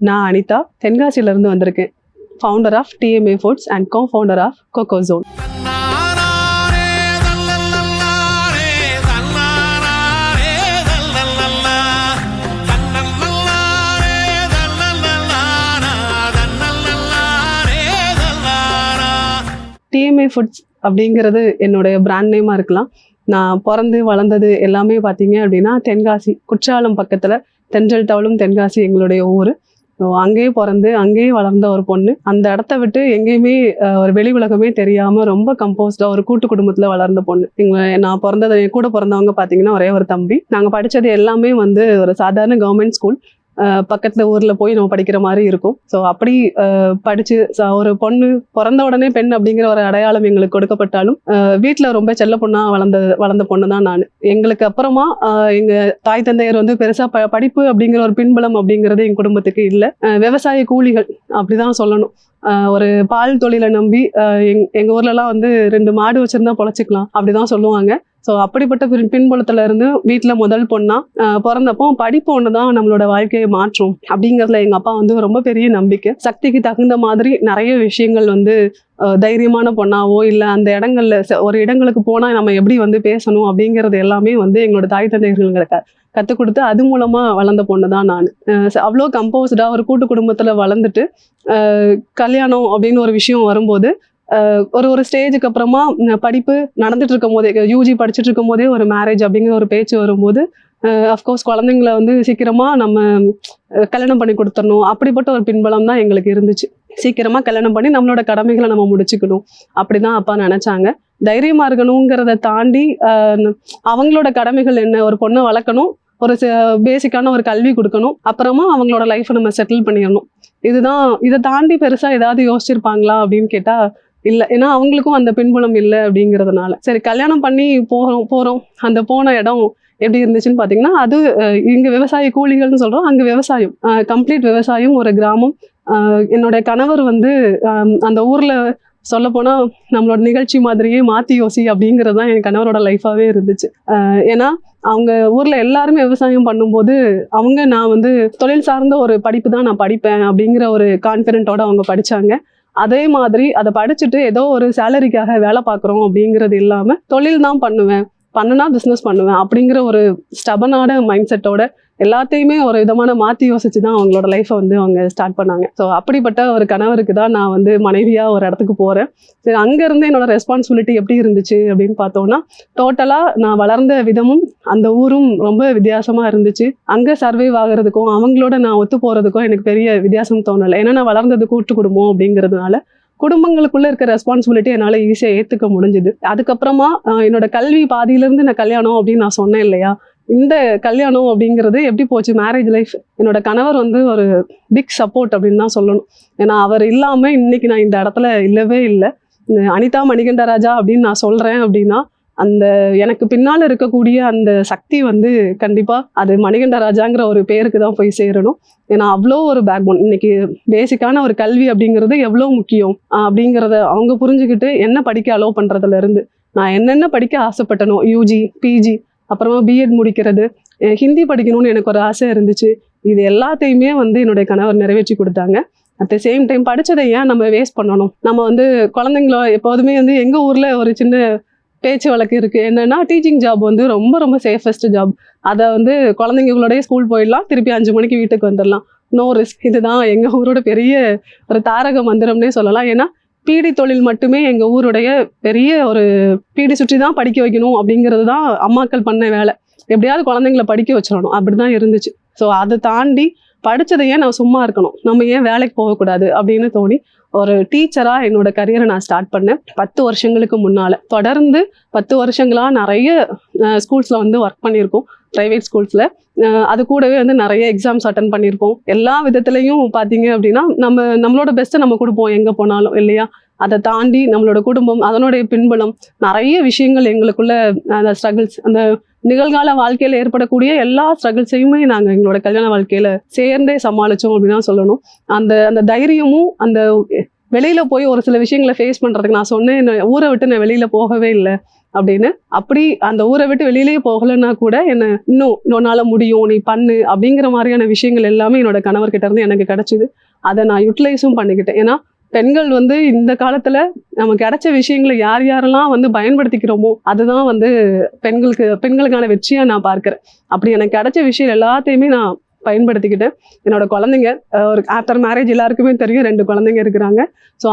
நான் அனிதா, தென்காசியிலிருந்து வந்திருக்கேன். Founder of TMA foods and co-founder of கோகோசோன். TMA ஃபுட்ஸ் அப்படிங்கிறது என்னுடைய பிராண்ட் நேமாக இருக்கலாம். நான் பிறந்து வளர்ந்தது எல்லாமே பார்த்தீங்க அப்படின்னா தென்காசி, குற்றாலம் பக்கத்தில், தென்றல் தவளும் தென்காசி எங்களுடைய ஊர். ஸோ அங்கேயே பிறந்து அங்கேயே வளர்ந்த ஒரு பொண்ணு. அந்த இடத்த விட்டு எங்கேயுமே ஒரு வெளி உலகமே தெரியாமல் ரொம்ப கம்போஸ்டாக ஒரு கூட்டு குடும்பத்தில் வளர்ந்த பொண்ணு. நான் பிறந்தது, என் கூட பிறந்தவங்க பார்த்தீங்கன்னா ஒரே ஒரு தம்பி. நாங்கள் படித்தது எல்லாமே ஒரு சாதாரண கவர்மெண்ட் ஸ்கூல். பக்கத்தில் ஊரில் போய் நம்ம படிக்கிற மாதிரி இருக்கும். ஸோ அப்படி படித்து ஒரு பொண்ணு பிறந்த உடனே பெண் அப்படிங்கிற ஒரு அடையாளம் எங்களுக்கு கொடுக்கப்பட்டாலும் வீட்டில் ரொம்ப செல்ல பொண்ணாக வளர்ந்த பொண்ணு தான் நான். எங்களுக்கு அப்புறமா எங்கள் தாய் தந்தையர் பெருசாக படிப்பு அப்படிங்கிற ஒரு பின்புலம் அப்படிங்கிறது எங்கள் குடும்பத்துக்கு இல்லை. விவசாய கூலிகள் அப்படிதான் சொல்லணும். ஒரு பால் தொழிலை நம்பி எங்கள் ஊர்லலாம் 2 மாடு வச்சுருந்தா பொழைச்சிக்கலாம் அப்படிதான் சொல்லுவாங்க. ஸோ அப்படிப்பட்ட பின்புலத்துல இருந்து வீட்டில் முதல் பொண்ணா பிறந்தப்போ படிப்பு ஒன்று தான் நம்மளோட வாழ்க்கையை மாற்றும் அப்படிங்கிறதுல எங்கள் அப்பா ரொம்ப பெரிய நம்பிக்கை. சக்திக்கு தகுந்த மாதிரி நிறைய விஷயங்கள் தைரியமான பொண்ணாவோ இல்லை அந்த ஒரு இடங்களுக்கு போனால் நம்ம எப்படி பேசணும் அப்படிங்கிறது எல்லாமே எங்களோட தாய் தந்தைகளுக்கு கற்றுக் கொடுத்து அது மூலமாக வளர்ந்த பொண்ணு தான் நான். அவ்வளோ கம்போஸ்டாக ஒரு கூட்டு குடும்பத்தில் வளர்ந்துட்டு கல்யாணம் அப்படின்னு ஒரு விஷயம் வரும்போது ஒரு ஸ்டேஜுக்கு அப்புறமா படிப்பு நடந்துட்டு இருக்கும் போதே, UG படிச்சுட்டு இருக்கும் போதே ஒரு மேரேஜ் அப்படிங்கிற ஒரு பேச்சு வரும்போது அஃப்கோர்ஸ் குழந்தைங்கள சீக்கிரமா நம்ம கல்யாணம் பண்ணி கொடுத்துடணும் அப்படிப்பட்ட ஒரு பின்பலம் தான் எங்களுக்கு இருந்துச்சு. சீக்கிரமா கல்யாணம் பண்ணி நம்மளோட கடமைகளை நம்ம முடிச்சுக்கணும் அப்படிதான் அப்பா நினைச்சாங்க. தைரியமா இருக்கணுங்கிறத தாண்டி அவங்களோட கடமைகள் என்ன, ஒரு பொண்ணை வளர்க்கணும், ஒரு பேசிக்கான ஒரு கல்வி கொடுக்கணும், அப்புறமா அவங்களோட லைஃப்பை நம்ம செட்டில் பண்ணிடணும். இதுதான். இதை தாண்டி பெருசா ஏதாவது யோசிச்சிருப்பாங்களா அப்படின்னு கேட்டா இல்லை. ஏன்னா அவங்களுக்கும் அந்த பின்புலம் இல்லை அப்படிங்கிறதுனால சரி கல்யாணம் பண்ணி போறோம். அந்த போன இடம் எப்படி இருந்துச்சுன்னு பார்த்தீங்கன்னா, அது இங்கே விவசாய கூலிகள்னு சொல்கிறோம், அங்கே விவசாயம், கம்ப்ளீட் விவசாயம், ஒரு கிராமம். என்னோட கணவர் அந்த ஊரில் சொல்லப்போனால் நம்மளோட நிகழ்ச்சி மாதிரியே மாற்றி யோசி அப்படிங்கிறது தான் என் கணவரோட லைஃபாகவே இருந்துச்சு. ஏன்னா அவங்க ஊரில் எல்லாருமே விவசாயம் பண்ணும்போது நான் தொழில் சார்ந்த ஒரு படிப்பு தான் நான் படிப்பேன் அப்படிங்கிற ஒரு கான்ஃபிடென்ட்டோட அவங்க படித்தாங்க. அதே மாதிரி அதை படிச்சுட்டு ஏதோ ஒரு சேலரிக்காக வேலை பார்க்குறோம் அப்படிங்கிறது இல்லாமல் தொழில் தான் பண்ணுனா பிஸ்னஸ் பண்ணுவேன் அப்படிங்கிற ஒரு ஸ்டபனான மைண்ட் செட்டோட எல்லாத்தையுமே ஒரு விதமான மாற்றி யோசிச்சு தான் அவங்களோட லைஃப்பை அவங்க ஸ்டார்ட் பண்ணாங்க. ஸோ அப்படிப்பட்ட ஒரு கணவருக்கு தான் நான் மனைவியாக ஒரு இடத்துக்கு போகிறேன். சரி, அங்கேருந்து என்னோட ரெஸ்பான்சிபிலிட்டி எப்படி இருந்துச்சு அப்படின்னு பார்த்தோன்னா, டோட்டலாக நான் வளர்ந்த விதமும் அந்த ஊரும் ரொம்ப வித்தியாசமாக இருந்துச்சு. அங்கே சர்வைவ் ஆகிறதுக்கும் அவங்களோட நான் ஒத்து போகிறதுக்கும் எனக்கு பெரிய வித்தியாசம் தோணலை. ஏன்னா நான் வளர்ந்தது கூட்டு குடும்பம் அப்படிங்கிறதுனால குடும்பங்களுக்குள்ள இருக்க ரெஸ்பான்சிபிலிட்டி என்னால் ஈஸியாக ஏற்றுக்க முடிஞ்சுது. அதுக்கப்புறமா என்னோட கல்வி பாதியிலேருந்து நான் கல்யாணம் அப்படின்னு நான் சொன்னேன் இல்லையா, இந்த கல்யாணம் அப்படிங்கிறது எப்படி போச்சு, மேரேஜ் லைஃப். என்னோட கணவர் ஒரு பிக் சப்போர்ட் அப்படின்னு தான் சொல்லணும். ஏன்னா அவர் இல்லாமல் இன்னைக்கு நான் இந்த இடத்துல இல்லவே இல்லை. அனிதா மணிகண்டராஜா அப்படின்னு நான் சொல்கிறேன் அப்படின்னா அந்த எனக்கு பின்னால் இருக்கக்கூடிய அந்த சக்தி கண்டிப்பாக அது மணிகண்டராஜாங்கிற ஒரு பேருக்கு தான் போய் சேரணும். ஏன்னா அவ்வளோ ஒரு பேக்போன். இன்னைக்கு பேசிக்கான ஒரு கல்வி அப்படிங்கிறது எவ்வளோ முக்கியம் அப்படிங்கிறத அவங்க புரிஞ்சுக்கிட்டு என்ன படிக்க அலோவ் பண்ணுறதுல இருந்து நான் என்னென்ன படிக்க ஆசைப்பட்டனோ, UG PG அப்புறமா B.Ed முடிக்கிறது, ஹிந்தி படிக்கணும்னு எனக்கு ஒரு ஆசை இருந்துச்சு. இது எல்லாத்தையுமே என்னுடைய கணவர் நிறைவேற்றி கொடுத்தாங்க. அட் த சேம் டைம் படித்ததை ஏன் நம்ம வேஸ்ட் பண்ணணும், நம்ம குழந்தைங்கள எப்போதுமே எங்கள் ஊரில் ஒரு சின்ன பேச்சு வழக்கு இருக்குது. என்னென்னா டீச்சிங் ஜாப் ரொம்ப ரொம்ப சேஃபஸ்ட் ஜாப். அதை குழந்தைங்களோடய ஸ்கூல் போயிடலாம், திருப்பி 5 மணிக்கு வீட்டுக்கு வந்துடலாம், நோ ரிஸ்க். இதுதான் எங்கள் ஊரோட பெரிய ஒரு தாரக மந்திரம்னே சொல்லலாம். ஏன்னா பீடி தொழில் மட்டுமே எங்கள் ஊருடைய பெரிய ஒரு பீடி சுற்றி தான் படிக்க வைக்கணும் அப்படிங்கிறது தான் அம்மாக்கள் பண்ண வேலை. எப்படியாவது குழந்தைங்கள படிக்க வச்சிடணும் அப்படி தான் இருந்துச்சு. ஸோ அதை தாண்டி படித்ததையே நான் சும்மா இருக்கணும், நம்ம ஏன் வேலைக்கு போகக்கூடாது அப்படின்னு தோணி ஒரு டீச்சராக என்னோட கரியரை நான் ஸ்டார்ட் பண்ணேன் 10 வருஷங்களுக்கு முன்னால். தொடர்ந்து 10 வருஷங்களாக நிறைய ஸ்கூல்ஸில் ஒர்க் பண்ணியிருக்கோம், ப்ரைவேட் ஸ்கூல்ஸில். அது கூடவே நிறைய எக்ஸாம்ஸ் அட்டன் பண்ணியிருப்போம். எல்லா விதத்துலையும் பார்த்தீங்க அப்படின்னா நம்மளோட பெஸ்ட்டை நம்ம கொடுப்போம் எங்கே போனாலும் இல்லையா. அதை தாண்டி நம்மளோட குடும்பம், அதனுடைய பின்புலம், நிறைய விஷயங்கள் எங்களுக்குள்ள அந்த ஸ்ட்ரகிள்ஸ், அந்த நிகழ்கால வாழ்க்கையில் ஏற்படக்கூடிய எல்லா ஸ்ட்ரகிள்ஸையுமே நாங்கள் எங்களோட கல்யாண வாழ்க்கையில் சேர்ந்தே சமாளித்தோம் அப்படின்னு தான் சொல்லணும். அந்த தைரியமும் அந்த வெளியில போய் ஒரு சில விஷயங்களை ஃபேஸ் பண்றதுக்கு நான் சொன்னேன், ஊரை விட்டு நான் வெளியில போகவே இல்லை அப்படின்னு. அப்படி அந்த ஊரை விட்டு வெளியிலேயே போகலைன்னா கூட என்ன இன்னொன்னால முடியும், நீ பண்ணு அப்படிங்கிற மாதிரியான விஷயங்கள் எல்லாமே என்னோட கணவர்கிட்ட இருந்து எனக்கு கிடைச்சிது. அதை நான் யூட்டிலைஸும் பண்ணிக்கிட்டேன். ஏன்னா பெண்கள் இந்த காலத்துல நமக்கு கிடைச்ச விஷயங்களை யாரெல்லாம் பயன்படுத்திக்கிறோமோ அதுதான் பெண்களுக்கான வெற்றியா நான் பார்க்கிறேன். அப்படி எனக்கு கிடைச்ச விஷயம் எல்லாத்தையுமே நான் பயன்படுத்திக்கிட்டேன். என்னோட குழந்தைங்க ஒரு ஆஃப்டர் மேரேஜ் எல்லாருக்குமே தெரியும், 2 குழந்தைங்க இருக்கிறாங்க. ஸோ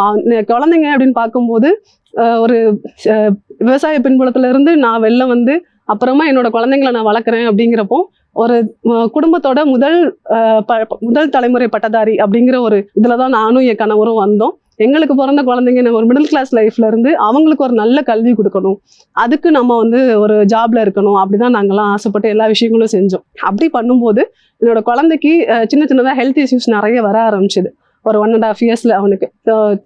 குழந்தைங்க அப்படின்னு பார்க்கும்போது ஒரு விவசாய பின்புலத்துல இருந்து நான் வெளில அப்புறமா என்னோட குழந்தைங்களை நான் வளர்க்குறேன் அப்படிங்கிறப்போ ஒரு குடும்பத்தோட முதல் தலைமுறை பட்டதாரி அப்படிங்கிற ஒரு இதுலதான் நானும் என் கணவரும் வந்தோம். எங்களுக்கு பிறந்த குழந்தைங்க ஒரு மிடில் கிளாஸ் லைஃப்ல இருந்து அவங்களுக்கு ஒரு நல்ல கல்வி கொடுக்கணும், அதுக்கு நம்ம ஒரு ஜாப்ல இருக்கணும், அப்படிதான் நாங்கெல்லாம் ஆசைப்பட்டு எல்லா விஷயங்களும் செஞ்சோம். அப்படி பண்ணும்போது என்னோட குழந்தைக்கு சின்னதா ஹெல்த் இஷ்யூஸ் நிறைய வர ஆரம்பிச்சுது. ஒரு 1.5 இயர்ஸ்ல அவனுக்கு,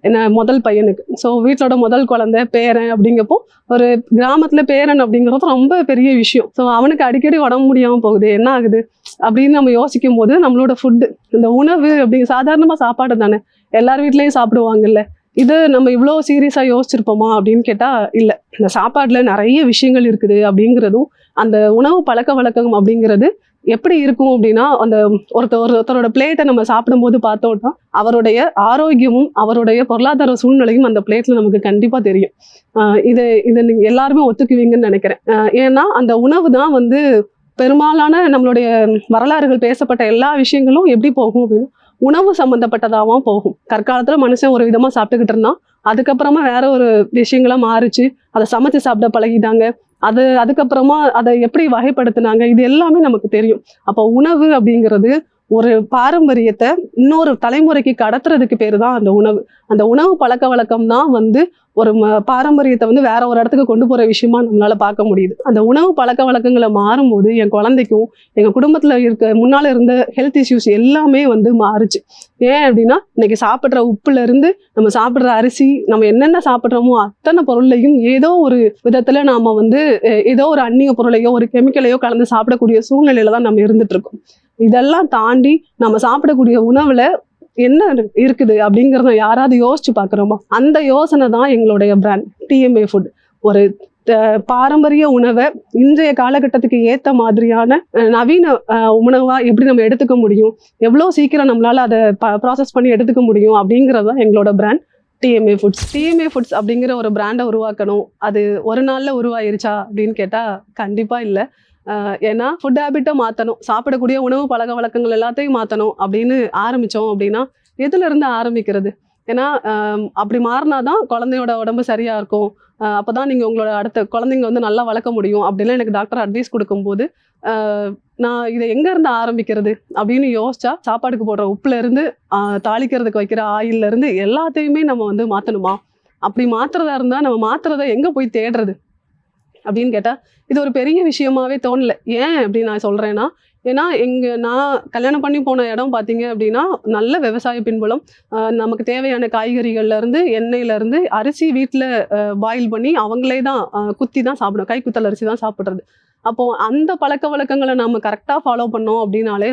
என்ன முதல் பையனுக்கு. ஸோ வீட்டோட முதல் குழந்தை பேரன் அப்படிங்கப்போ ஒரு கிராமத்துல பேரன் அப்படிங்கிறது ரொம்ப பெரிய விஷயம். ஸோ அவனுக்கு அடிக்கடி உடம்பு முடியாம போகுது, என்ன ஆகுது அப்படின்னு நம்ம யோசிக்கும் போது நம்மளோட ஃபுட்டு, இந்த உணவு சாதாரணமா சாப்பாடு தானே, எல்லார் வீட்லயும் சாப்பிடுவாங்கல்ல, இது நம்ம இவ்வளோ சீரியஸா யோசிச்சிருப்போமா அப்படின்னு கேட்டா இல்லை. இந்த சாப்பாடுல நிறைய விஷயங்கள் இருக்குது அப்படிங்கிறதும், அந்த உணவு பழக்க வழக்கம் அப்படிங்கிறது எப்படி இருக்கும் அப்படின்னா, அந்த ஒருத்தரோட பிளேட்டை நம்ம சாப்பிடும் போது பார்த்தோம்னா அவருடைய ஆரோக்கியமும் அவருடைய பொருளாதார சூழ்நிலையும் அந்த பிளேட்ல நமக்கு கண்டிப்பா தெரியும். இதை நீங்க எல்லாருமே ஒத்துக்குவீங்கன்னு நினைக்கிறேன். ஏன்னா அந்த உணவு தான் பெரும்பாலான நம்மளுடைய வரலாறுகள் பேசப்பட்ட எல்லா விஷயங்களும் எப்படி போகும் அப்படின்னா உணவு சம்பந்தப்பட்டதாகவும் போகும். கற்காலத்துல மனுஷன் ஒரு விதமா சாப்பிட்டுக்கிட்டு இருந்தான், அதுக்கப்புறமா வேற ஒரு விஷயங்களா மாறிச்சு, அதை சமைச்சு சாப்பிட பழகிட்டாங்க, அதுக்கப்புறமா அதை எப்படி வகைப்படுத்தினாங்க, இது எல்லாமே நமக்கு தெரியும். அப்போ உணவு அப்படிங்கிறது ஒரு பாரம்பரியத்தை இன்னொரு தலைமுறைக்கு கடத்துறதுக்கு பேரு தான் அந்த உணவு. அந்த உணவு பழக்க வழக்கம் தான் ஒரு பாரம்பரியத்தை வேற ஒரு இடத்துக்கு கொண்டு போற விஷயமா நம்மளால பார்க்க முடியுது. அந்த உணவு பழக்க வழக்கங்களை மாறும்போது என் குழந்தைக்கும் எங்க குடும்பத்துல முன்னால இருந்த ஹெல்த் இஷ்யூஸ் எல்லாமே மாறுச்சு. ஏன் அப்படின்னா இன்னைக்கு சாப்பிட்ற உப்புல இருந்து நம்ம சாப்பிட்ற அரிசி, நம்ம என்னென்ன சாப்பிட்றோமோ அத்தனை பொருளையும் ஏதோ ஒரு விதத்துல நாம ஏதோ ஒரு அந்நிய பொருளையோ ஒரு கெமிக்கலையோ கலந்து சாப்பிடக்கூடிய சூழ்நிலையில தான் நம்ம இருந்துட்டு இருக்கோம். இதெல்லாம் தாண்டி நம்ம சாப்பிடக்கூடிய உணவுல என்ன இருக்குது அப்படிங்கிறத யாராவது யோசிச்சு பார்க்குறோமா? அந்த யோசனை தான் எங்களுடைய பிராண்ட் டிஎம்ஏ ஃபுட். ஒரு பாரம்பரிய உணவை இன்றைய காலகட்டத்துக்கு ஏற்ற மாதிரியான நவீன உணவா எப்படி நம்ம எடுத்துக்க முடியும், எவ்வளோ சீக்கிரம் நம்மளால அதை ப்ராசஸ் பண்ணி எடுத்துக்க முடியும் அப்படிங்கிறது தான் எங்களோட brand DMA foods. DMA foods அப்படிங்கிற ஒரு பிராண்டை உருவாக்கணும், அது ஒரு நாள்ல உருவாயிருச்சா அப்படின்னு கேட்டா கண்டிப்பா இல்லை. ஏன்னா ஃபுட் ஹேபிட்டை மாற்றணும், சாப்பிடக்கூடிய உணவு பழக்க வழக்கங்கள் எல்லாத்தையும் மாற்றணும் அப்படின்னு ஆரம்பித்தோம் அப்படின்னா எதுல இருந்து ஆரம்பிக்கிறது? ஏன்னா அப்படி மாறினாதான் குழந்தையோட உடம்பு சரியா இருக்கும், அப்போதான் நீங்கள் உங்களோட அடுத்த குழந்தைங்க நல்லா வளர்க்க முடியும் அப்படின்லாம் எனக்கு டாக்டர் அட்வைஸ் கொடுக்கும்போது நான் இதை எங்கேருந்து ஆரம்பிக்கிறது அப்படின்னு யோசிச்சா, சாப்பாடுக்கு போடுற உப்புல இருந்து தாளிக்கிறதுக்கு வைக்கிற ஆயில்ல இருந்து எல்லாத்தையுமே நம்ம மாற்றணுமா? அப்படி மாற்றுறதா இருந்தால் நம்ம மாற்றுறதை எங்கே போய் தேடுறது அப்படின்னு கேட்டால் இது ஒரு பெரிய விஷயமாவே தோணலை. ஏன் அப்படின்னு நான் சொல்கிறேன்னா, ஏன்னா நான் கல்யாணம் பண்ணி போன இடம் பார்த்தீங்க அப்படின்னா நல்ல விவசாய பின்புலம். நமக்கு தேவையான காய்கறிகள்லேருந்து எண்ணெயிலேருந்து அரிசி வீட்டில் பாயில் பண்ணி அவங்களே தான் குத்தி தான் சாப்பிடும், கை குத்தல் அரிசி தான் சாப்பிட்றது. அப்போது அந்த பழக்க வழக்கங்களை நம்ம கரெக்டாக ஃபாலோ பண்ணோம் அப்படின்னாலே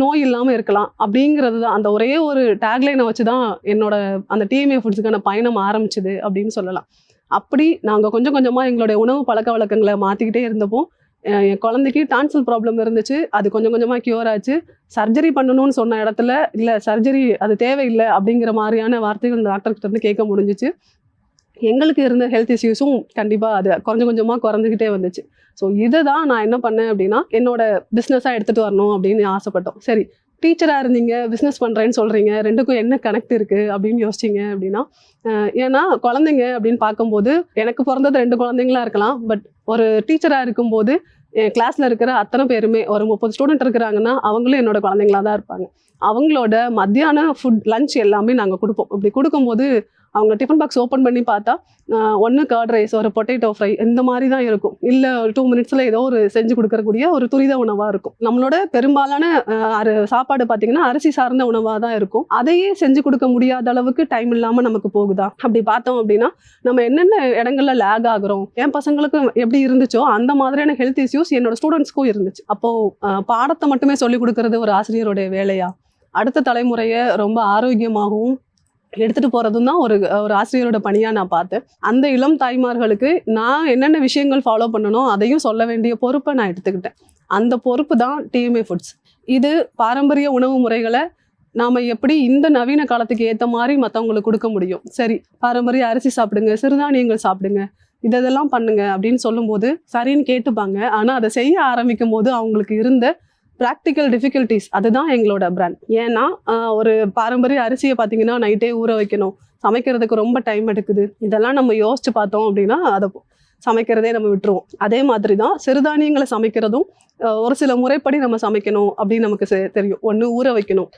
நோய் இல்லாமல் இருக்கலாம் அப்படிங்கிறது தான். அந்த ஒரே ஒரு டேக்லைனை வச்சு தான் என்னோட அந்த டிஎம்ஏ ஃபுட்ஸுக்கான பயணம் ஆரம்பிச்சுது அப்படின்னு சொல்லலாம். அப்படி நாங்கள் கொஞ்சம் கொஞ்சமாக எங்களுடைய உணவு பழக்க வழக்கங்களை மாற்றிக்கிட்டே இருந்தப்போ என் குழந்தைக்கு டான்சில் ப்ராப்ளம் இருந்துச்சு, அது கொஞ்சம் கொஞ்சமாக க்யூர் ஆச்சு. சர்ஜரி பண்ணணும்னு சொன்ன இடத்துல இல்லை சர்ஜரி அது தேவையில்லை அப்படிங்கிற மாதிரியான வார்த்தைகள் டாக்டர்கிட்ட இருந்து கேட்க முடிஞ்சிச்சு. எங்களுக்கு இருந்த ஹெல்த் இஷ்யூஸும் கண்டிப்பாக அது கொஞ்சம் கொஞ்சமாக குறைஞ்சிக்கிட்டே வந்துச்சு. ஸோ இதை தான் நான் என்ன பண்ணேன் அப்படின்னா என்னோட பிஸ்னஸாக எடுத்துகிட்டு வரணும் அப்படின்னு ஆசைப்பட்டோம். சரி, டீச்சராக இருந்தீங்க, பிஸ்னஸ் பண்ணுறேன்னு சொல்கிறீங்க, ரெண்டுக்கும் என்ன கனெக்ட் இருக்குது அப்படின்னு யோசிச்சிங்க அப்படின்னா, ஏன்னா குழந்தைங்க அப்படின்னு பார்க்கும்போது எனக்கு பிறந்தது 2 குழந்தைங்களா இருக்கலாம், பட் ஒரு டீச்சராக இருக்கும்போது என் கிளாஸில் இருக்கிற அத்தனை பேருமே ஒரு 30 ஸ்டூடெண்ட் இருக்கிறாங்கன்னா அவங்களும் என்னோட குழந்தைங்களா தான் இருப்பாங்க. அவங்களோட மத்தியான ஃபுட் லஞ்ச் எல்லாமே நாங்கள் கொடுப்போம். இப்படி கொடுக்கும்போது அவங்க டிஃபன் பாக்ஸ் ஓப்பன் பண்ணி பார்த்தா ஒன்று கர்ட் ரைஸ், ஒரு பொட்டேட்டோ ஃப்ரை இந்த மாதிரி தான் இருக்கும், இல்லை 2 மினிட்ஸில் ஏதோ ஒரு செஞ்சு கொடுக்கக்கூடிய ஒரு துரித உணவாக இருக்கும். நம்மளோட பெரும்பாலான சாப்பாடு பார்த்திங்கன்னா அரிசி சார்ந்த உணவாக தான் இருக்கும். அதையே செஞ்சு கொடுக்க முடியாத அளவுக்கு டைம் இல்லாமல் நமக்கு போகுதா அப்படி பார்த்தோம் அப்படின்னா நம்ம என்னென்ன இடங்கள்ல லேக் ஆகுறோம். என் பசங்களுக்கு எப்படி இருந்துச்சோ அந்த மாதிரியான ஹெல்த் இஷ்யூஸ் என்னோட ஸ்டூடெண்ட்ஸ்க்கும் இருந்துச்சு. அப்போது பாடத்தை மட்டுமே சொல்லிக் கொடுக்கறது ஒரு ஆசிரியருடைய வேலையா? அடுத்த தலைமுறையை ரொம்ப ஆரோக்கியமாகவும் எடுத்துட்டு போறதும் தான் ஒரு ஒரு ஆசிரியரோட பணியா நான் பார்த்தேன். அந்த இளம் தாய்மார்களுக்கு நான் என்னென்ன விஷயங்கள் ஃபாலோ பண்ணணும் அதையும் சொல்ல வேண்டிய பொறுப்பை நான் எடுத்துக்கிட்டேன். அந்த பொறுப்பு தான் டிஎம்ஏ ஃபுட்ஸ். இது பாரம்பரிய உணவு முறைகளை நாம எப்படி இந்த நவீன காலத்துக்கு ஏற்ற மாதிரி மற்றவங்களுக்கு கொடுக்க முடியும். சரி, பாரம்பரிய அரிசி சாப்பிடுங்க, சிறுதானியங்கள் சாப்பிடுங்க, இதெல்லாம் பண்ணுங்க அப்படின்னு சொல்லும்போது சரின்னு கேட்டுப்பாங்க. ஆனா அதை செய்ய ஆரம்பிக்கும் போது அவங்களுக்கு இருந்த ப்ராக்டிக்கல் டிஃபிகல்ட்டிஸ், அதுதான் எங்களோட பிராண்ட். ஏன்னா ஒரு பாரம்பரிய அரிசியை பார்த்தீங்கன்னா நைட்டே ஊற வைக்கணும், சமைக்கிறதுக்கு ரொம்ப டைம் எடுக்குது. இதெல்லாம் நம்ம யோசிச்சு பார்த்தோம் அப்படின்னா அதை சமைக்கிறதே நம்ம விட்டுருவோம். அதே மாதிரி தான் சிறுதானியங்களை சமைக்கிறதும் ஒரு சில முறைப்படி நம்ம சமைக்கணும் அப்படின்னு நமக்கு தெரியும். ஒன்று ஊற வைக்கணும்,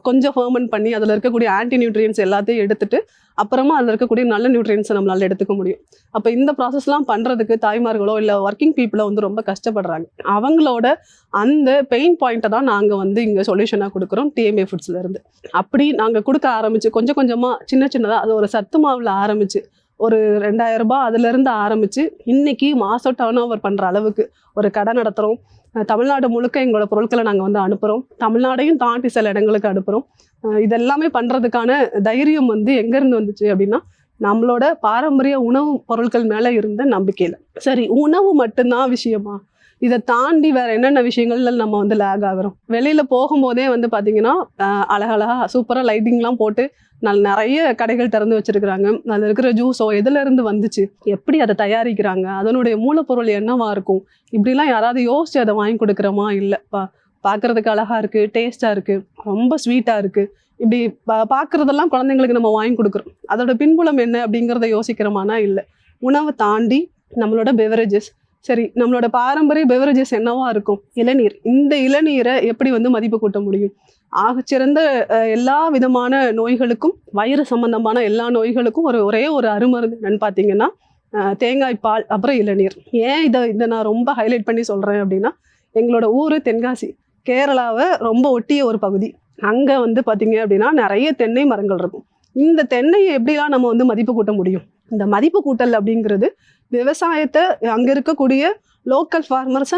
கொஞ்சம் ஃபர்மெண்ட் பண்ணி அதில் இருக்கக்கூடிய ஆன்டி நியூட்ரியன்ஸ் எல்லாத்தையும் எடுத்துட்டு அப்புறமா அதில் இருக்கக்கூடிய நல்ல நியூட்ரியன்ஸை நம்மளால எடுத்துக்க முடியும். அப்போ இந்த ப்ராசஸ்லாம் பண்ணுறதுக்கு தாய்மார்களோ இல்லை ஒர்க்கிங் பீப்புளோ வந்து ரொம்ப கஷ்டப்படுறாங்க. அவங்களோட அந்த பெயின் பாயிண்ட்டை தான் நாங்கள் வந்து இங்கே சொல்யூஷனாக கொடுக்குறோம் டிஎம்ஏ ஃபுட்ஸ்லேருந்து. அப்படி நாங்கள் கொடுக்க ஆரம்பித்து கொஞ்சம் கொஞ்சமாக சின்னதாக அது ஒரு சத்து மாவில் ஆரம்பித்து ஒரு 2000 ரூபாய் அதுலேருந்து ஆரம்பித்து இன்னைக்கு மாதம் டர்ன் ஓவர் பண்ணுற அளவுக்கு ஒரு கடை நடத்துகிறோம். தமிழ்நாடு முழுக்க எங்களோட பொருட்களை நாங்கள் வந்து அனுப்புகிறோம். தமிழ்நாடையும் தாண்டி சில இடங்களுக்கு அனுப்புகிறோம். இதெல்லாமே பண்ணுறதுக்கான தைரியம் வந்து எங்கேருந்து வந்துச்சு அப்படின்னா நம்மளோட பாரம்பரிய உணவு பொருட்கள் மேலே இருந்த நம்பிக்கையில். சரி, உணவு மட்டும்தான் விஷயமா? இதை தாண்டி வேற என்னென்ன விஷயங்கள்ல நம்ம வந்து லேக் ஆகிறோம்? வெளியில போகும்போதே வந்து பார்த்தீங்கன்னா அழகழகா சூப்பராக லைட்டிங்லாம் போட்டு நிறைய கடைகள் திறந்து வச்சிருக்கிறாங்க. அதில் இருக்கிற ஜூஸோ எதுல இருந்து வந்துச்சு, எப்படி அதை தயாரிக்கிறாங்க, அதனுடைய மூலப்பொருள் என்னவா இருக்கும், இப்படிலாம் யாராவது யோசிச்சு அதை வாங்கி கொடுக்குறோமா? இல்லை, பார்க்கறதுக்கு அழகா இருக்கு, டேஸ்டா இருக்கு, ரொம்ப ஸ்வீட்டா இருக்கு, இப்படி பார்க்கறதெல்லாம் குழந்தைங்களுக்கு நம்ம வாங்கி கொடுக்குறோம். அதோட பின்புலம் என்ன அப்படிங்கிறத யோசிக்கிறோமானா இல்லை. உணவை தாண்டி நம்மளோட பெவரேஜஸ், சரி, நம்மளோட பாரம்பரிய பெவரேஜஸ் என்னவா இருக்கும்? இளநீர். இந்த இளநீரை எப்படி வந்து மதிப்பு கூட்ட முடியும்? ஆகச்சிறந்த எல்லா விதமான நோய்களுக்கும், வயிறு சம்பந்தமான எல்லா நோய்களுக்கும் ஒரே ஒரு அருமருந்து என்னன்னு பார்த்தீங்கன்னா தேங்காய் பால், அப்புறம் இளநீர். ஏன் இதை நான் ரொம்ப ஹைலைட் பண்ணி சொல்கிறேன் அப்படின்னா, எங்களோட ஊர் தென்காசி, கேரளாவை ரொம்ப ஒட்டிய ஒரு பகுதி. அங்கே வந்து பார்த்தீங்க அப்படின்னா நிறைய தென்னை மரங்கள் இருக்கும். இந்த தென்னையை எப்படிலாம் நம்ம வந்து மதிப்பு கூட்ட முடியும்? இந்த மதிப்பு கூட்டல் அப்படிங்கிறது விவசாயத்தை, அங்கே இருக்கக்கூடிய லோக்கல் ஃபார்மர்ஸை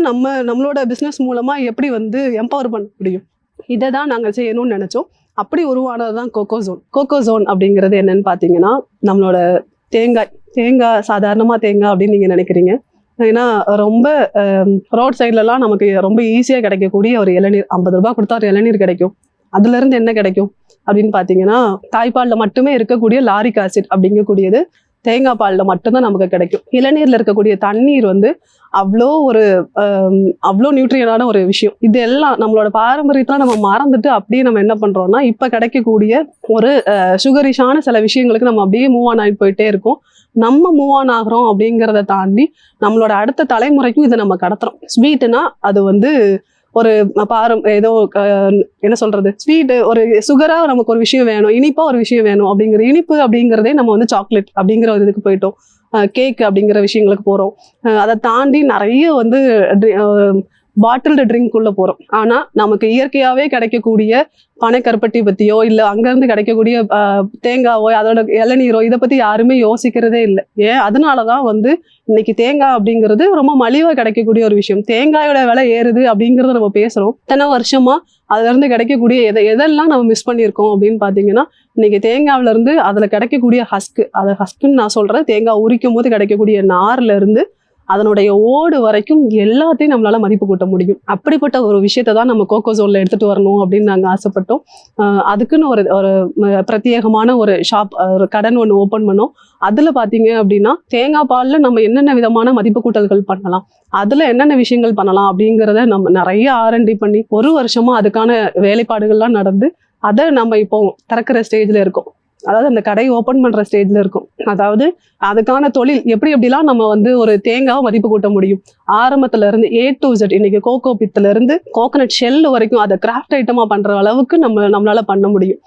நம்மளோட பிஸ்னஸ் மூலமாக எப்படி வந்து எம்பவர் பண்ண முடியும்? இதை தான் நாங்கள் செய்யணும்னு நினச்சோம். அப்படி உருவானது தான் கோகோசோன். கோகோசோன் அப்படிங்கிறது என்னன்னு பார்த்தீங்கன்னா, நம்மளோட தேங்காய் சாதாரணமாக தேங்காய் அப்படின்னு நீங்கள் நினைக்கிறீங்க. ஏன்னா ரொம்ப ரோட் சைட்லலாம் நமக்கு ரொம்ப ஈஸியாக கிடைக்கக்கூடிய ஒரு இளநீர், 50 ரூபாய் கொடுத்தா ஒரு இளநீர் கிடைக்கும். அதுலேருந்து என்ன கிடைக்கும் அப்படின்னு பார்த்தீங்கன்னா, தாய்ப்பாலில் மட்டுமே இருக்கக்கூடிய லாரிக் ஆசிட் அப்படிங்கக்கூடியது தேங்காய் பாலில் மட்டும்தான் நமக்கு கிடைக்கும். இளநீரில் இருக்கக்கூடிய தண்ணீர் வந்து அவ்வளோ நியூட்ரியனான ஒரு விஷயம். இது எல்லாம் நம்மளோட பாரம்பரியத்தில் நம்ம மறந்துட்டு அப்படியே நம்ம என்ன பண்ணுறோம்னா, இப்போ கிடைக்கக்கூடிய ஒரு சுகரிஷான சில விஷயங்களுக்கு நம்ம அப்படியே மூவ் ஆன் ஆகிட்டு போயிட்டே இருக்கோம். நம்ம மூவ் ஆன் ஆகிறோம் அப்படிங்கிறத தாண்டி நம்மளோட அடுத்த தலைமுறைக்கும் இதை நம்ம கடத்துறோம். ஸ்வீட்டுனா அது வந்து ஒரு ஏதோ என்ன சொல்றது, ஸ்வீட்டு ஒரு சுகரா நமக்கு ஒரு விஷயம் வேணும், இனிப்பா ஒரு விஷயம் வேணும் அப்படிங்கிற இனிப்பு அப்படிங்கிறதே நம்ம வந்து சாக்லேட் அப்படிங்கிற ஒரு இதுக்கு போயிட்டோம். கேக் அப்படிங்கிற விஷயங்களுக்கு போகிறோம். அதை தாண்டி நிறைய வந்து பாட்டில்டு ட்ரிங்க் உள்ள போகிறோம். ஆனால் நமக்கு இயற்கையாகவே கிடைக்கக்கூடிய பனைக்கருப்பட்டி பற்றியோ இல்லை அங்கேருந்து கிடைக்கக்கூடிய தேங்காவோ அதோட இளநீரோ இதை பற்றி யாருமே யோசிக்கிறதே இல்லை. ஏன்? அதனால தான் வந்து இன்னைக்கு தேங்காய் அப்படிங்கிறது ரொம்ப மலிவாக கிடைக்கக்கூடிய ஒரு விஷயம். தேங்காயோட விலை ஏறுது அப்படிங்கிறத நம்ம பேசுகிறோம். இத்தனை வருஷமாக அதுலேருந்து கிடைக்கக்கூடிய எதெல்லாம் நம்ம மிஸ் பண்ணியிருக்கோம் அப்படின்னு பார்த்தீங்கன்னா, இன்னைக்கு தேங்காவிலேருந்து அதில் கிடைக்கக்கூடிய ஹஸ்க்குன்னு நான் சொல்கிறேன், தேங்காய் உரிக்கும் போது கிடைக்கக்கூடிய நார்லேருந்து அதனுடைய ஓடு வரைக்கும் எல்லாத்தையும் நம்மளால மதிப்பு கூட்ட முடியும். அப்படிப்பட்ட ஒரு விஷயத்தை தான் நம்ம கோகோசோன்ல எடுத்துட்டு வரணும் அப்படின்னு நாங்கள் ஆசைப்பட்டோம். அதுக்குன்னு ஒரு பிரத்யேகமான ஒரு ஷாப், ஒரு கடன் ஒன்று ஓப்பன் பண்ணோம். அதுல பாத்தீங்க அப்படின்னா தேங்காய் பால்ல நம்ம என்னென்ன விதமான மதிப்பு கூட்டல்கள் பண்ணலாம், அதுல என்னென்ன விஷயங்கள் பண்ணலாம் அப்படிங்கிறத நம்ம நிறைய R&D பண்ணி 1 வருஷமா அதுக்கான வேலைப்பாடுகள்லாம் நடந்து அதை நம்ம இப்போ திறக்கிற ஸ்டேஜ்ல இருக்கோம். அதாவது அந்த கடை ஓப்பன் பண்ற ஸ்டேஜ்ல இருக்கும். அதாவது அதுக்கான தொழில் எப்படிலாம் நம்ம வந்து ஒரு தேங்காவை மதிப்பு கூட்ட முடியும், ஆரம்பத்துல இருந்து A to Z. இன்னைக்கு கோகோ பித்துல இருந்து கோகனட் ஷெல் வரைக்கும் அதை கிராஃப்ட் ஐட்டமா பண்ற அளவுக்கு நம்மளால பண்ண முடியும்.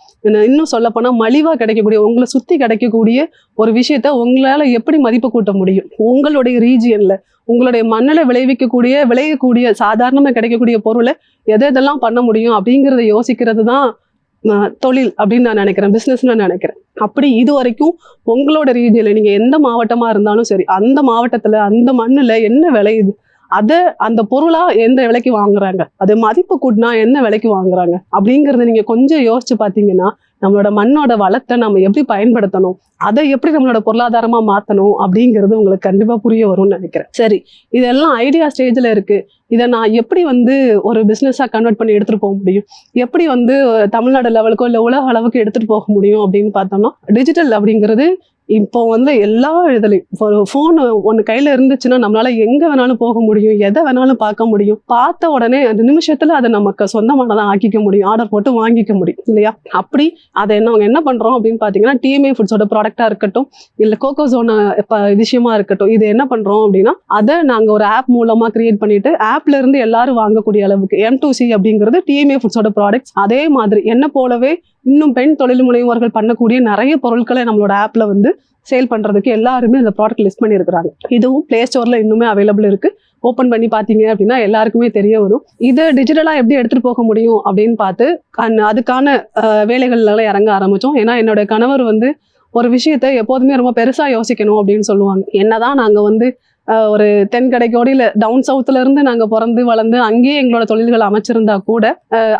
இன்னும் சொல்ல போனா மலிவா கிடைக்கக்கூடிய, உங்களை சுத்தி கிடைக்கக்கூடிய ஒரு விஷயத்த உங்களால எப்படி மதிப்பு கூட்ட முடியும்? உங்களுடைய ரீஜியன்ல உங்களுடைய மண்ணில் விளையக்கூடிய சாதாரணமா கிடைக்கக்கூடிய பொருளை எதெல்லாம் பண்ண முடியும் அப்படிங்கிறத யோசிக்கிறது தான் தொழில் அப்படின்னு நான் நினைக்கிறேன், பிஸ்னஸ்ன்னு நான் நினைக்கிறேன். அப்படி இது வரைக்கும் உங்களோட ரீஜியன்ல நீங்க எந்த மாவட்டமா இருந்தாலும் சரி, அந்த மாவட்டத்துல அந்த மண்ணுல என்ன விளையுது அதை அந்த பொருளா எந்த விலைக்கு வாங்குறாங்க, அது மதிப்பு கூட்டினா என்ன விலைக்கு வாங்குறாங்க அப்படிங்கறத நீங்க கொஞ்சம் யோசிச்சு பாத்தீங்கன்னா நம்மளோட மண்ணோட வளத்தை நம்ம எப்படி பயன்படுத்தணும், அதை எப்படி நம்மளோட பொருளாதாரமா மாத்தணும் அப்படிங்கிறது உங்களுக்கு கண்டிப்பா புரிய வரும்னு நினைக்கிறேன். சரி, இதெல்லாம் ஐடியா ஸ்டேஜ்ல இருக்கு. இதை நான் எப்படி ஒரு பிசினஸா கன்வெர்ட் பண்ணி எடுத்துட்டு போக முடியும், எப்படி தமிழ்நாடு லெவலுக்கோ இல்லை உலக அளவுக்கு எடுத்துட்டு போக முடியும் அப்படின்னு பார்த்தோம்னா, டிஜிட்டல் அப்படிங்கிறது இப்போ எல்லா இதுலையும் ஒரு ஃபோன் ஒன்று கையில இருந்துச்சுன்னா நம்மளால எங்க வேணாலும் போக முடியும், எதை வேணாலும் பார்க்க முடியும். பார்த்த உடனே அந்த நிமிஷத்துல அதை நமக்கு சொந்தமானதான் ஆக்கிக்க முடியும், ஆர்டர் போட்டு வாங்கிக்க முடியும் இல்லையா? அப்படி அதை நாங்கள் என்ன பண்றோம் அப்படின்னு பார்த்தீங்கன்னா, டிஎம்ஏ ஃபுட்ஸோட ப்ராடக்டா இருக்கட்டும், இல்லை கோகோசோன விஷயமா இருக்கட்டும், இது என்ன பண்றோம் அப்படின்னா அதை நாங்கள் ஒரு ஆப் மூலமா கிரியேட் பண்ணிட்டு ஆப்ல இருந்து எல்லாரும் வாங்கக்கூடிய அளவுக்கு M2C அப்படிங்கிறது டிஎம்ஏ ஃபுட்ஸோட ப்ராடக்ட்ஸ். அதே மாதிரி என்ன போலவே இன்னும் பெண் தொழில் முனைவோர்கள் பண்ணக்கூடிய நிறைய பொருட்களை நம்மளோட ஆப்ல சேல் பண்றதுக்கு எல்லாருமே அந்த ப்ராடக்ட் லிஸ்ட் பண்ணியிருக்கிறாங்க. இதுவும் பிளே ஸ்டோர்ல இன்னுமே அவைலபிள் இருக்கு. ஓப்பன் பண்ணி பார்த்தீங்க அப்படின்னா எல்லாருக்குமே தெரிய வரும். இதை டிஜிட்டலா எப்படி எடுத்துட்டு போக முடியும் அப்படின்னு பார்த்து அதுக்கான வேலைகள்ல இறங்க ஆரம்பிச்சோம். ஏன்னா என்னோட கணவர் ஒரு விஷயத்த எப்போதுமே ரொம்ப பெருசா யோசிக்கணும் அப்படின்னு சொல்லுவாங்க. என்னதான் நாங்க ஒரு தென்கடைக்கோடி இல்லை டவுன் சவுத்துல இருந்து நாங்க பிறந்து வளர்ந்து அங்கேயே எங்களோட தொழில்கள் அமைச்சிருந்தா கூட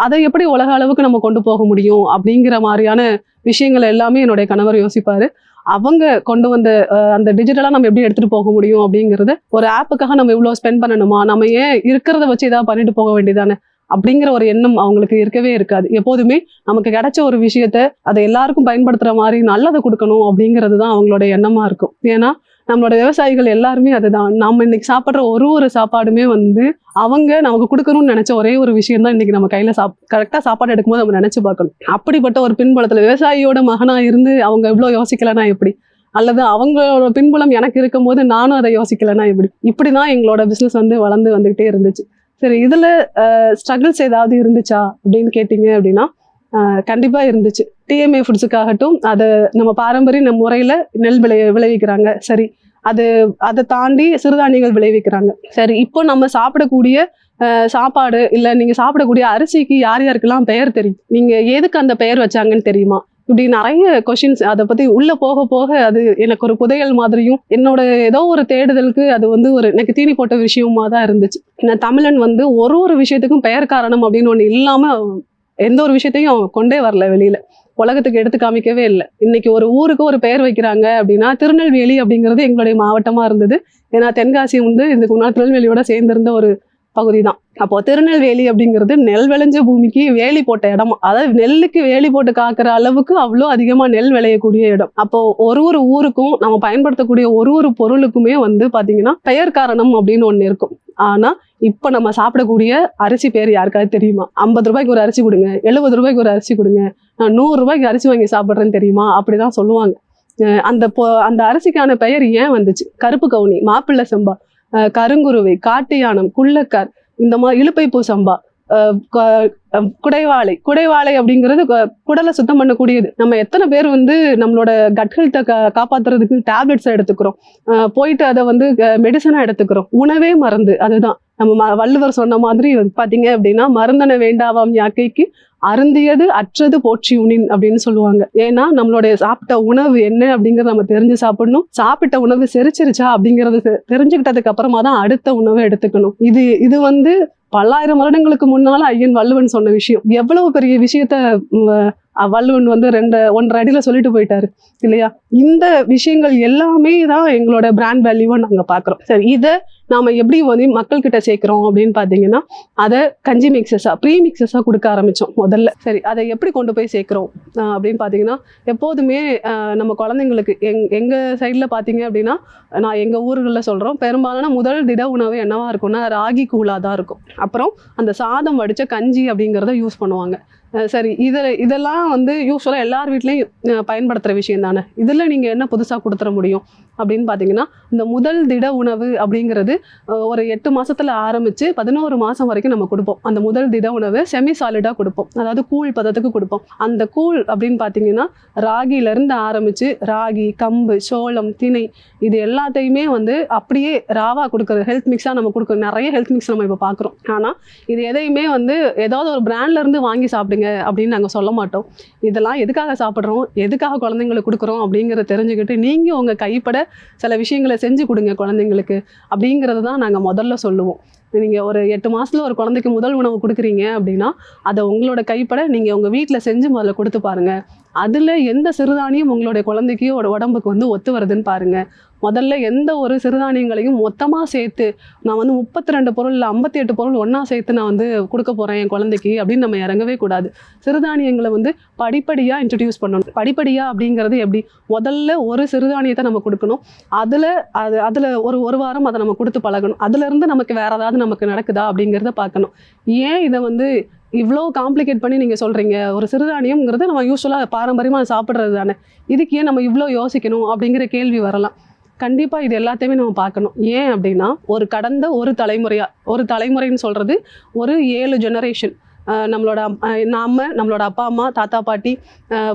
அதை எப்படி உலக அளவுக்கு நம்ம கொண்டு போக முடியும் அப்படிங்கிற மாதிரியான விஷயங்கள் எல்லாமே என்னுடைய கணவர் யோசிப்பாரு. அவங்க கொண்டு வந்த அந்த டிஜிட்டலா நம்ம எப்படி எடுத்துட்டு போக முடியும் அப்படிங்கறது, ஒரு ஆப்புக்காக நம்ம இவ்வளவு ஸ்பெண்ட் பண்ணணுமா, நம்ம ஏன் இருக்கிறத வச்சு ஏதாவது பண்ணிட்டு போக வேண்டியதானே அப்படிங்கிற ஒரு எண்ணம் அவங்களுக்கு இருக்கவே இருக்காது. எப்போதுமே நமக்கு கிடைச்ச ஒரு விஷயத்த அதை எல்லாருக்கும் பயன்படுத்துற மாதிரி நல்லதை கொடுக்கணும் அப்படிங்கிறது தான் அவங்களோட எண்ணமா இருக்கும். ஏன்னா நம்மளோட விவசாயிகள் எல்லாருமே அதுதான். நம்ம இன்னைக்கு சாப்பிட்ற ஒரு சாப்பாடுமே அவங்க நமக்கு கொடுக்கணும்னு நினைச்ச ஒரே ஒரு விஷயம் தான் இன்னைக்கு நம்ம கையில கரெக்டா சாப்பாடு எடுக்கும்போது நம்ம நினைச்சு பார்க்கணும். அப்படிப்பட்ட ஒரு பின்புலத்துல விவசாயியோட மகனா இருந்து அவங்க எவ்வளவு யோசிக்கலன்னா எப்படி, அல்லது அவங்களோட பின்புலம் எனக்கு இருக்கும் போது நானும் அதை யோசிக்கலன்னா எப்படி, இப்படிதான் எங்களோட பிசினஸ் வளர்ந்து வந்துகிட்டே இருந்துச்சு. சரி, இதுல ஸ்ட்ரகிள்ஸ் ஏதாவது இருந்துச்சா அப்படின்னு கேட்டீங்க அப்படின்னா கண்டிப்பா இருந்துச்சு. டிஎம்ஏ ஃபுட்ஸுக்காகட்டும், அதை நம்ம பாரம்பரிய முறையில நெல் விளைவிக்கிறாங்க. சரி, அதை தாண்டி சிறுதானியங்கள் விளைவிக்கிறாங்க. சரி, இப்போ நம்ம சாப்பிடக்கூடிய சாப்பாடு இல்லை நீங்க சாப்பிடக்கூடிய அரிசிக்கு யார் யாருக்கெல்லாம் பெயர் தெரியும், நீங்க எதுக்கு அந்த பெயர் வச்சாங்கன்னு தெரியுமா, இப்படி நிறைய கொஷின்ஸ். அதை பத்தி உள்ள போக போக அது எனக்கு ஒரு புதையல் மாதிரியும் என்னோட ஏதோ ஒரு தேடுதலுக்கு அது எனக்கு தீனி போட்ட விஷயமா தான் இருந்துச்சு. நான் தமிழன் ஒரு விஷயத்துக்கும் பெயர் காரணம் அப்படின்னு ஒண்ணு இல்லாம எந்த ஒரு விஷயத்தையும் அவன் கொண்டே வரல, வெளியில உலகத்துக்கு எடுத்து காமிக்கவே இல்லை. இன்னைக்கு ஒரு ஊருக்கு ஒரு பெயர் வைக்கிறாங்க அப்படின்னா திருநெல்வேலி அப்படிங்கிறது எங்களுடைய மாவட்டமா இருந்தது. ஏன்னா தென்காசி இதுக்கு முன்னாடி திருநெல்வேலியோட சேர்ந்திருந்த ஒரு பகுதி தான். அப்போ திருநெல்வேலி அப்படிங்கிறது நெல் விளைஞ்ச பூமிக்கு வேலி போட்ட இடம், அதாவது நெல்லுக்கு வேலி போட்டு காக்குற அளவுக்கு அவ்வளோ அதிகமா நெல் விளையக்கூடிய இடம். அப்போ ஒரு ஊருக்கும் நம்ம பயன்படுத்தக்கூடிய ஒரு பொருளுக்குமே பாத்தீங்கன்னா பெயர் காரணம் அப்படின்னு ஒண்ணு இருக்கும். ஆனா இப்ப நம்ம சாப்பிடக்கூடிய அரிசி பேர் யாருக்காவது தெரியுமா? 50 ரூபாய்க்கு ஒரு அரிசி கொடுங்க, 70 ரூபாய்க்கு ஒரு அரிசி கொடுங்க, நான் 100 ரூபாய்க்கு அரிசி வாங்கி சாப்பிட்றேன்னு தெரியுமா அப்படிதான் சொல்லுவாங்க. அந்த அரிசிக்கான பெயர் ஏன் வந்துச்சு? கருப்பு கவுனி, மாப்பிள்ளை சம்பா, கருங்குருவை, காட்டு யானம், குள்ளக்கார், இந்த மாதிரி இலுப்பைப்பூ சம்பா, குடைவாழை அப்படிங்கிறது குடலை சுத்தம் பண்ணக்கூடியது. நம்ம எத்தனை பேர் நம்மளோட கட் ஹெல்த்தை காப்பாத்துறதுக்கு டேப்லெட்ஸை எடுத்துக்கிறோம், போயிட்டு அதை மெடிசனா எடுத்துக்கிறோம். உணவே மருந்து. அதுதான் நம்ம வள்ளுவர் சொன்ன மாதிரி பாத்தீங்க அப்படின்னா, மருந்தன வேண்டாவாம் யாக்கைக்கு அருந்தியது அற்றது போற்றி உணின் அப்படின்னு சொல்லுவாங்க. ஏன்னா நம்மளுடைய சாப்பிட்ட உணவு என்ன அப்படிங்கறத நம்ம தெரிஞ்சு சாப்பிடணும். சாப்பிட்ட உணவு செரிச்சிருச்சா அப்படிங்கறது தெரிஞ்சுக்கிட்டதுக்கு அப்புறமா தான் அடுத்த உணவை எடுத்துக்கணும். இது பல்லாயிரம் வருடங்களுக்கு முன்னால ஐயன் வள்ளுவன் சொன்ன விஷயம். எவ்வளவு பெரிய விஷயத்த வள்ளுவன் 1.5 அடியில சொல்லிட்டு போயிட்டாரு இல்லையா? இந்த விஷயங்கள் எல்லாமே தான் எங்களோட பிராண்ட் வேல்யூவை நாங்க பாக்குறோம். சரி, இதை நாம எப்படி மக்கள் கிட்ட சேர்க்கிறோம் அப்படின்னு பாத்தீங்கன்னா, அதை கஞ்சி மிக்சஸா ப்ரீ மிக்சஸா கொடுக்க ஆரம்பிச்சோம் முதல்ல. சரி, அதை எப்படி கொண்டு போய் சேர்க்கிறோம் அப்படின்னு பாத்தீங்கன்னா, எப்போதுமே நம்ம குழந்தைங்களுக்கு எங்க சைட்ல பாத்தீங்க அப்படின்னா, நான் எங்க ஊர்களில் சொல்றோம், பெரும்பாலான முதல் திட உணவு என்னவா இருக்கும்னா ராகி கூழா தான் இருக்கும். அப்புறம் அந்த சாதம் வடிச்ச கஞ்சி அப்படிங்கிறத யூஸ் பண்ணுவாங்க. சரி, இதெல்லாம் யூஸ்வலாக எல்லார் வீட்லேயும் பயன்படுத்துகிற விஷயம் தானே. இதில் நீங்கள் என்ன புதுசாக கொடுத்துட முடியும் அப்படின்னு பார்த்தீங்கன்னா, இந்த முதல் திட உணவு அப்படிங்கிறது ஒரு 8 மாசத்துல ஆரம்பித்து 11 மாதம் வரைக்கும் நம்ம கொடுப்போம். அந்த முதல் திட உணவு செமி சாலிடாக கொடுப்போம், அதாவது கூழ் பதத்துக்கு கொடுப்போம். அந்த கூழ் அப்படின்னு பார்த்தீங்கன்னா ராகியிலேருந்து ஆரம்பித்து ராகி, கம்பு, சோளம், திணை, இது எல்லாத்தையுமே அப்படியே ராவா கொடுக்குற ஹெல்த் மிக்ஸாக நம்ம கொடுக்குற நிறைய ஹெல்த் மிக்ஸ் நம்ம இப்போ பார்க்குறோம். ஆனால் இது எதையுமே ஏதாவது ஒரு பிராண்ட்லேருந்து வாங்கி சாப்பிடுங்க அப்படின்னு நாங்கள் சொல்ல மாட்டோம். இதெல்லாம் எதுக்காக சாப்பிட்றோம், எதுக்காக குழந்தைங்களுக்கு கொடுக்குறோம் அப்படிங்கிறத தெரிஞ்சுக்கிட்டு நீங்கள் உங்கள் கைப்பட சில விஷயங்களை செஞ்சு கொடுங்க குழந்தைங்களுக்கு அப்படிங்கிறது தான் நாங்கள் முதல்ல சொல்லுவோம். நீங்கள் ஒரு 8 மாதத்தில் ஒரு குழந்தைக்கு முதல் உணவு கொடுக்குறீங்க அப்படின்னா அதை உங்களோட கைப்பட நீங்கள் உங்கள் வீட்டில் செஞ்சு முதல்ல கொடுத்து பாருங்கள். அதில் எந்த சிறுதானியம் உங்களுடைய குழந்தைக்கு உடம்புக்கு வந்து ஒத்து வருதுன்னு பாருங்கள். முதல்ல எந்த ஒரு சிறுதானியங்களையும் மொத்தமாக சேர்த்து நான் வந்து 32 பொருள் இல்லை 58 பொருள் ஒன்றா சேர்த்து நான் வந்து கொடுக்க போகிறேன் என் குழந்தைக்கு அப்படின்னு நம்ம இறங்கவே கூடாது. சிறுதானியங்களை வந்து படிப்படியாக இன்ட்ரடியூஸ் பண்ணணும். படிப்படியாக அப்படிங்கிறது எப்படி, முதல்ல ஒரு சிறுதானியத்தை நம்ம கொடுக்கணும். அதில் ஒரு வாரம் அதை நம்ம கொடுத்து பழகணும். அதுலேருந்து நமக்கு வேறு ஏதாவது நமக்கு நடக்குதா அப்படிங்கிறத பார்க்கணும். ஏன் இதை வந்து இவ்வளோ காம்ப்ளிகேட் பண்ணி நீங்கள் சொல்கிறீங்க? ஒரு சிறுதானியம்ங்கிறது நம்ம யூஸ்வலாக பாரம்பரியமாக சாப்பிட்றது தானே, இதுக்கு ஏன் நம்ம இவ்வளோ யோசிக்கணும் அப்படிங்கிற கேள்வி வரலாம். கண்டிப்பாக இது எல்லாத்தையுமே நம்ம பார்க்கணும். ஏன் அப்படின்னா கடந்த ஒரு தலைமுறைன்னு சொல்கிறது ஒரு 7 ஜெனரேஷன் நம்மளோட அப்பா அம்மா தாத்தா பாட்டி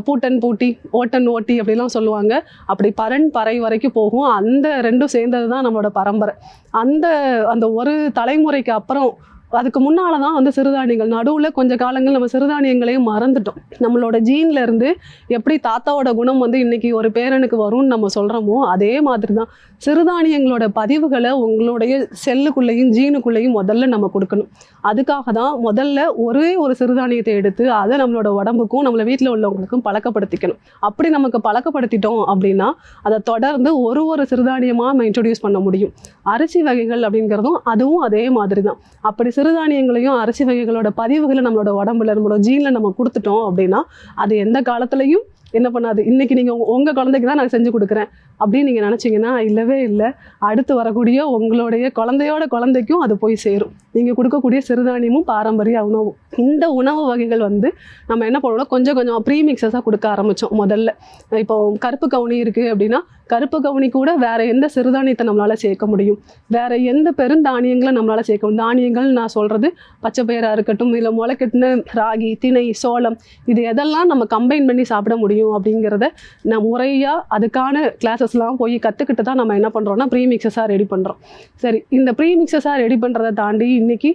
பூட்டன் பூட்டி ஓட்டன் ஓட்டி அப்படிலாம் சொல்லுவாங்க. அப்படி பறை வரைக்கும் போகும். அந்த ரெண்டும் சேர்ந்தது தான் நம்மளோட பரம்பரை. அந்த ஒரு தலைமுறைக்கு அப்புறம் அதுக்கு முன்னால் தான் வந்து சிறுதானியங்கள், நடுவில் கொஞ்ச காலங்கள் நம்ம சிறுதானியங்களையும் மறந்துட்டோம். நம்மளோட ஜீன்ல இருந்து எப்படி தாத்தாவோட குணம் வந்து இன்னைக்கு ஒரு பேரனுக்கு வரும்னு நம்ம சொல்கிறோமோ அதே மாதிரி தான் சிறுதானியங்களோட பதிவுகளை உங்களுடைய செல்லுக்குள்ளேயும் ஜீனுக்குள்ளேயும் முதல்ல நம்ம கொடுக்கணும். அதுக்காக தான் முதல்ல ஒரே ஒரு சிறுதானியத்தை எடுத்து அதை நம்மளோட உடம்புக்கும் நம்மள வீட்டில் உள்ளவங்களுக்கும் பழக்கப்படுத்திக்கணும். அப்படி நமக்கு பழக்கப்படுத்திட்டோம் அப்படின்னா அதை தொடர்ந்து ஒரு சிறுதானியமாக நம்ம இன்ட்ரடியூஸ் பண்ண முடியும். அரிசி வகைகள் அப்படிங்கிறதும் அதுவும் அதே மாதிரி தான். அப்படி சிறுதானியங்களையும் அரிசி வகைகளோட பதிவுகளை நம்மளோட உடம்புல நம்மளோட ஜீன்ல நம்ம கொடுத்துட்டோம் அப்படின்னா அது எந்த காலத்துலையும் என்ன பண்ணாது. இன்னைக்கு நீங்கள் உங்கள் குழந்தைக்கு தான் நான் செஞ்சு கொடுக்குறேன் அப்படின்னு நீங்கள் நினச்சிங்கன்னா இல்லவே இல்லை. அடுத்து வரக்கூடிய உங்களுடைய குழந்தைக்கும் அது போய் சேரும். நீங்கள் கொடுக்கக்கூடிய சிறுதானியமும் பாரம்பரிய உணவும். இந்த உணவு வகைகள் வந்து நம்ம என்ன பண்ணணும், கொஞ்சம் ப்ரீமிக்ஸஸாக கொடுக்க ஆரம்பித்தோம். முதல்ல இப்போ கருப்பு கவுனி இருக்குது அப்படின்னா கருப்பு கவுனி கூட வேறு எந்த சிறுதானியத்தை நம்மளால் சேர்க்க முடியும், வேறு எந்த பெருந்தானியங்களை நம்மளால் சேர்க்க முடியும். தானியங்கள் நான் சொல்கிறது பச்சை பயிராக இருக்கட்டும், இல்லை முளைக்கட்டின ராகி திணை சோளம், இது எதெல்லாம் நம்ம கம்பைன் பண்ணி சாப்பிட முடியும் அப்படிங்கிறத நான் முறையாக அதுக்கான கிளாஸஸ்லாம் போய் கற்றுக்கிட்டு தான் நம்ம என்ன பண்ணுறோம்னா ப்ரீமிக்ஸஸாக ரெடி பண்ணுறோம். சரி, இந்த ப்ரீமிக்ஸஸாக ரெடி பண்ணுறதை தாண்டி இன்றைக்கி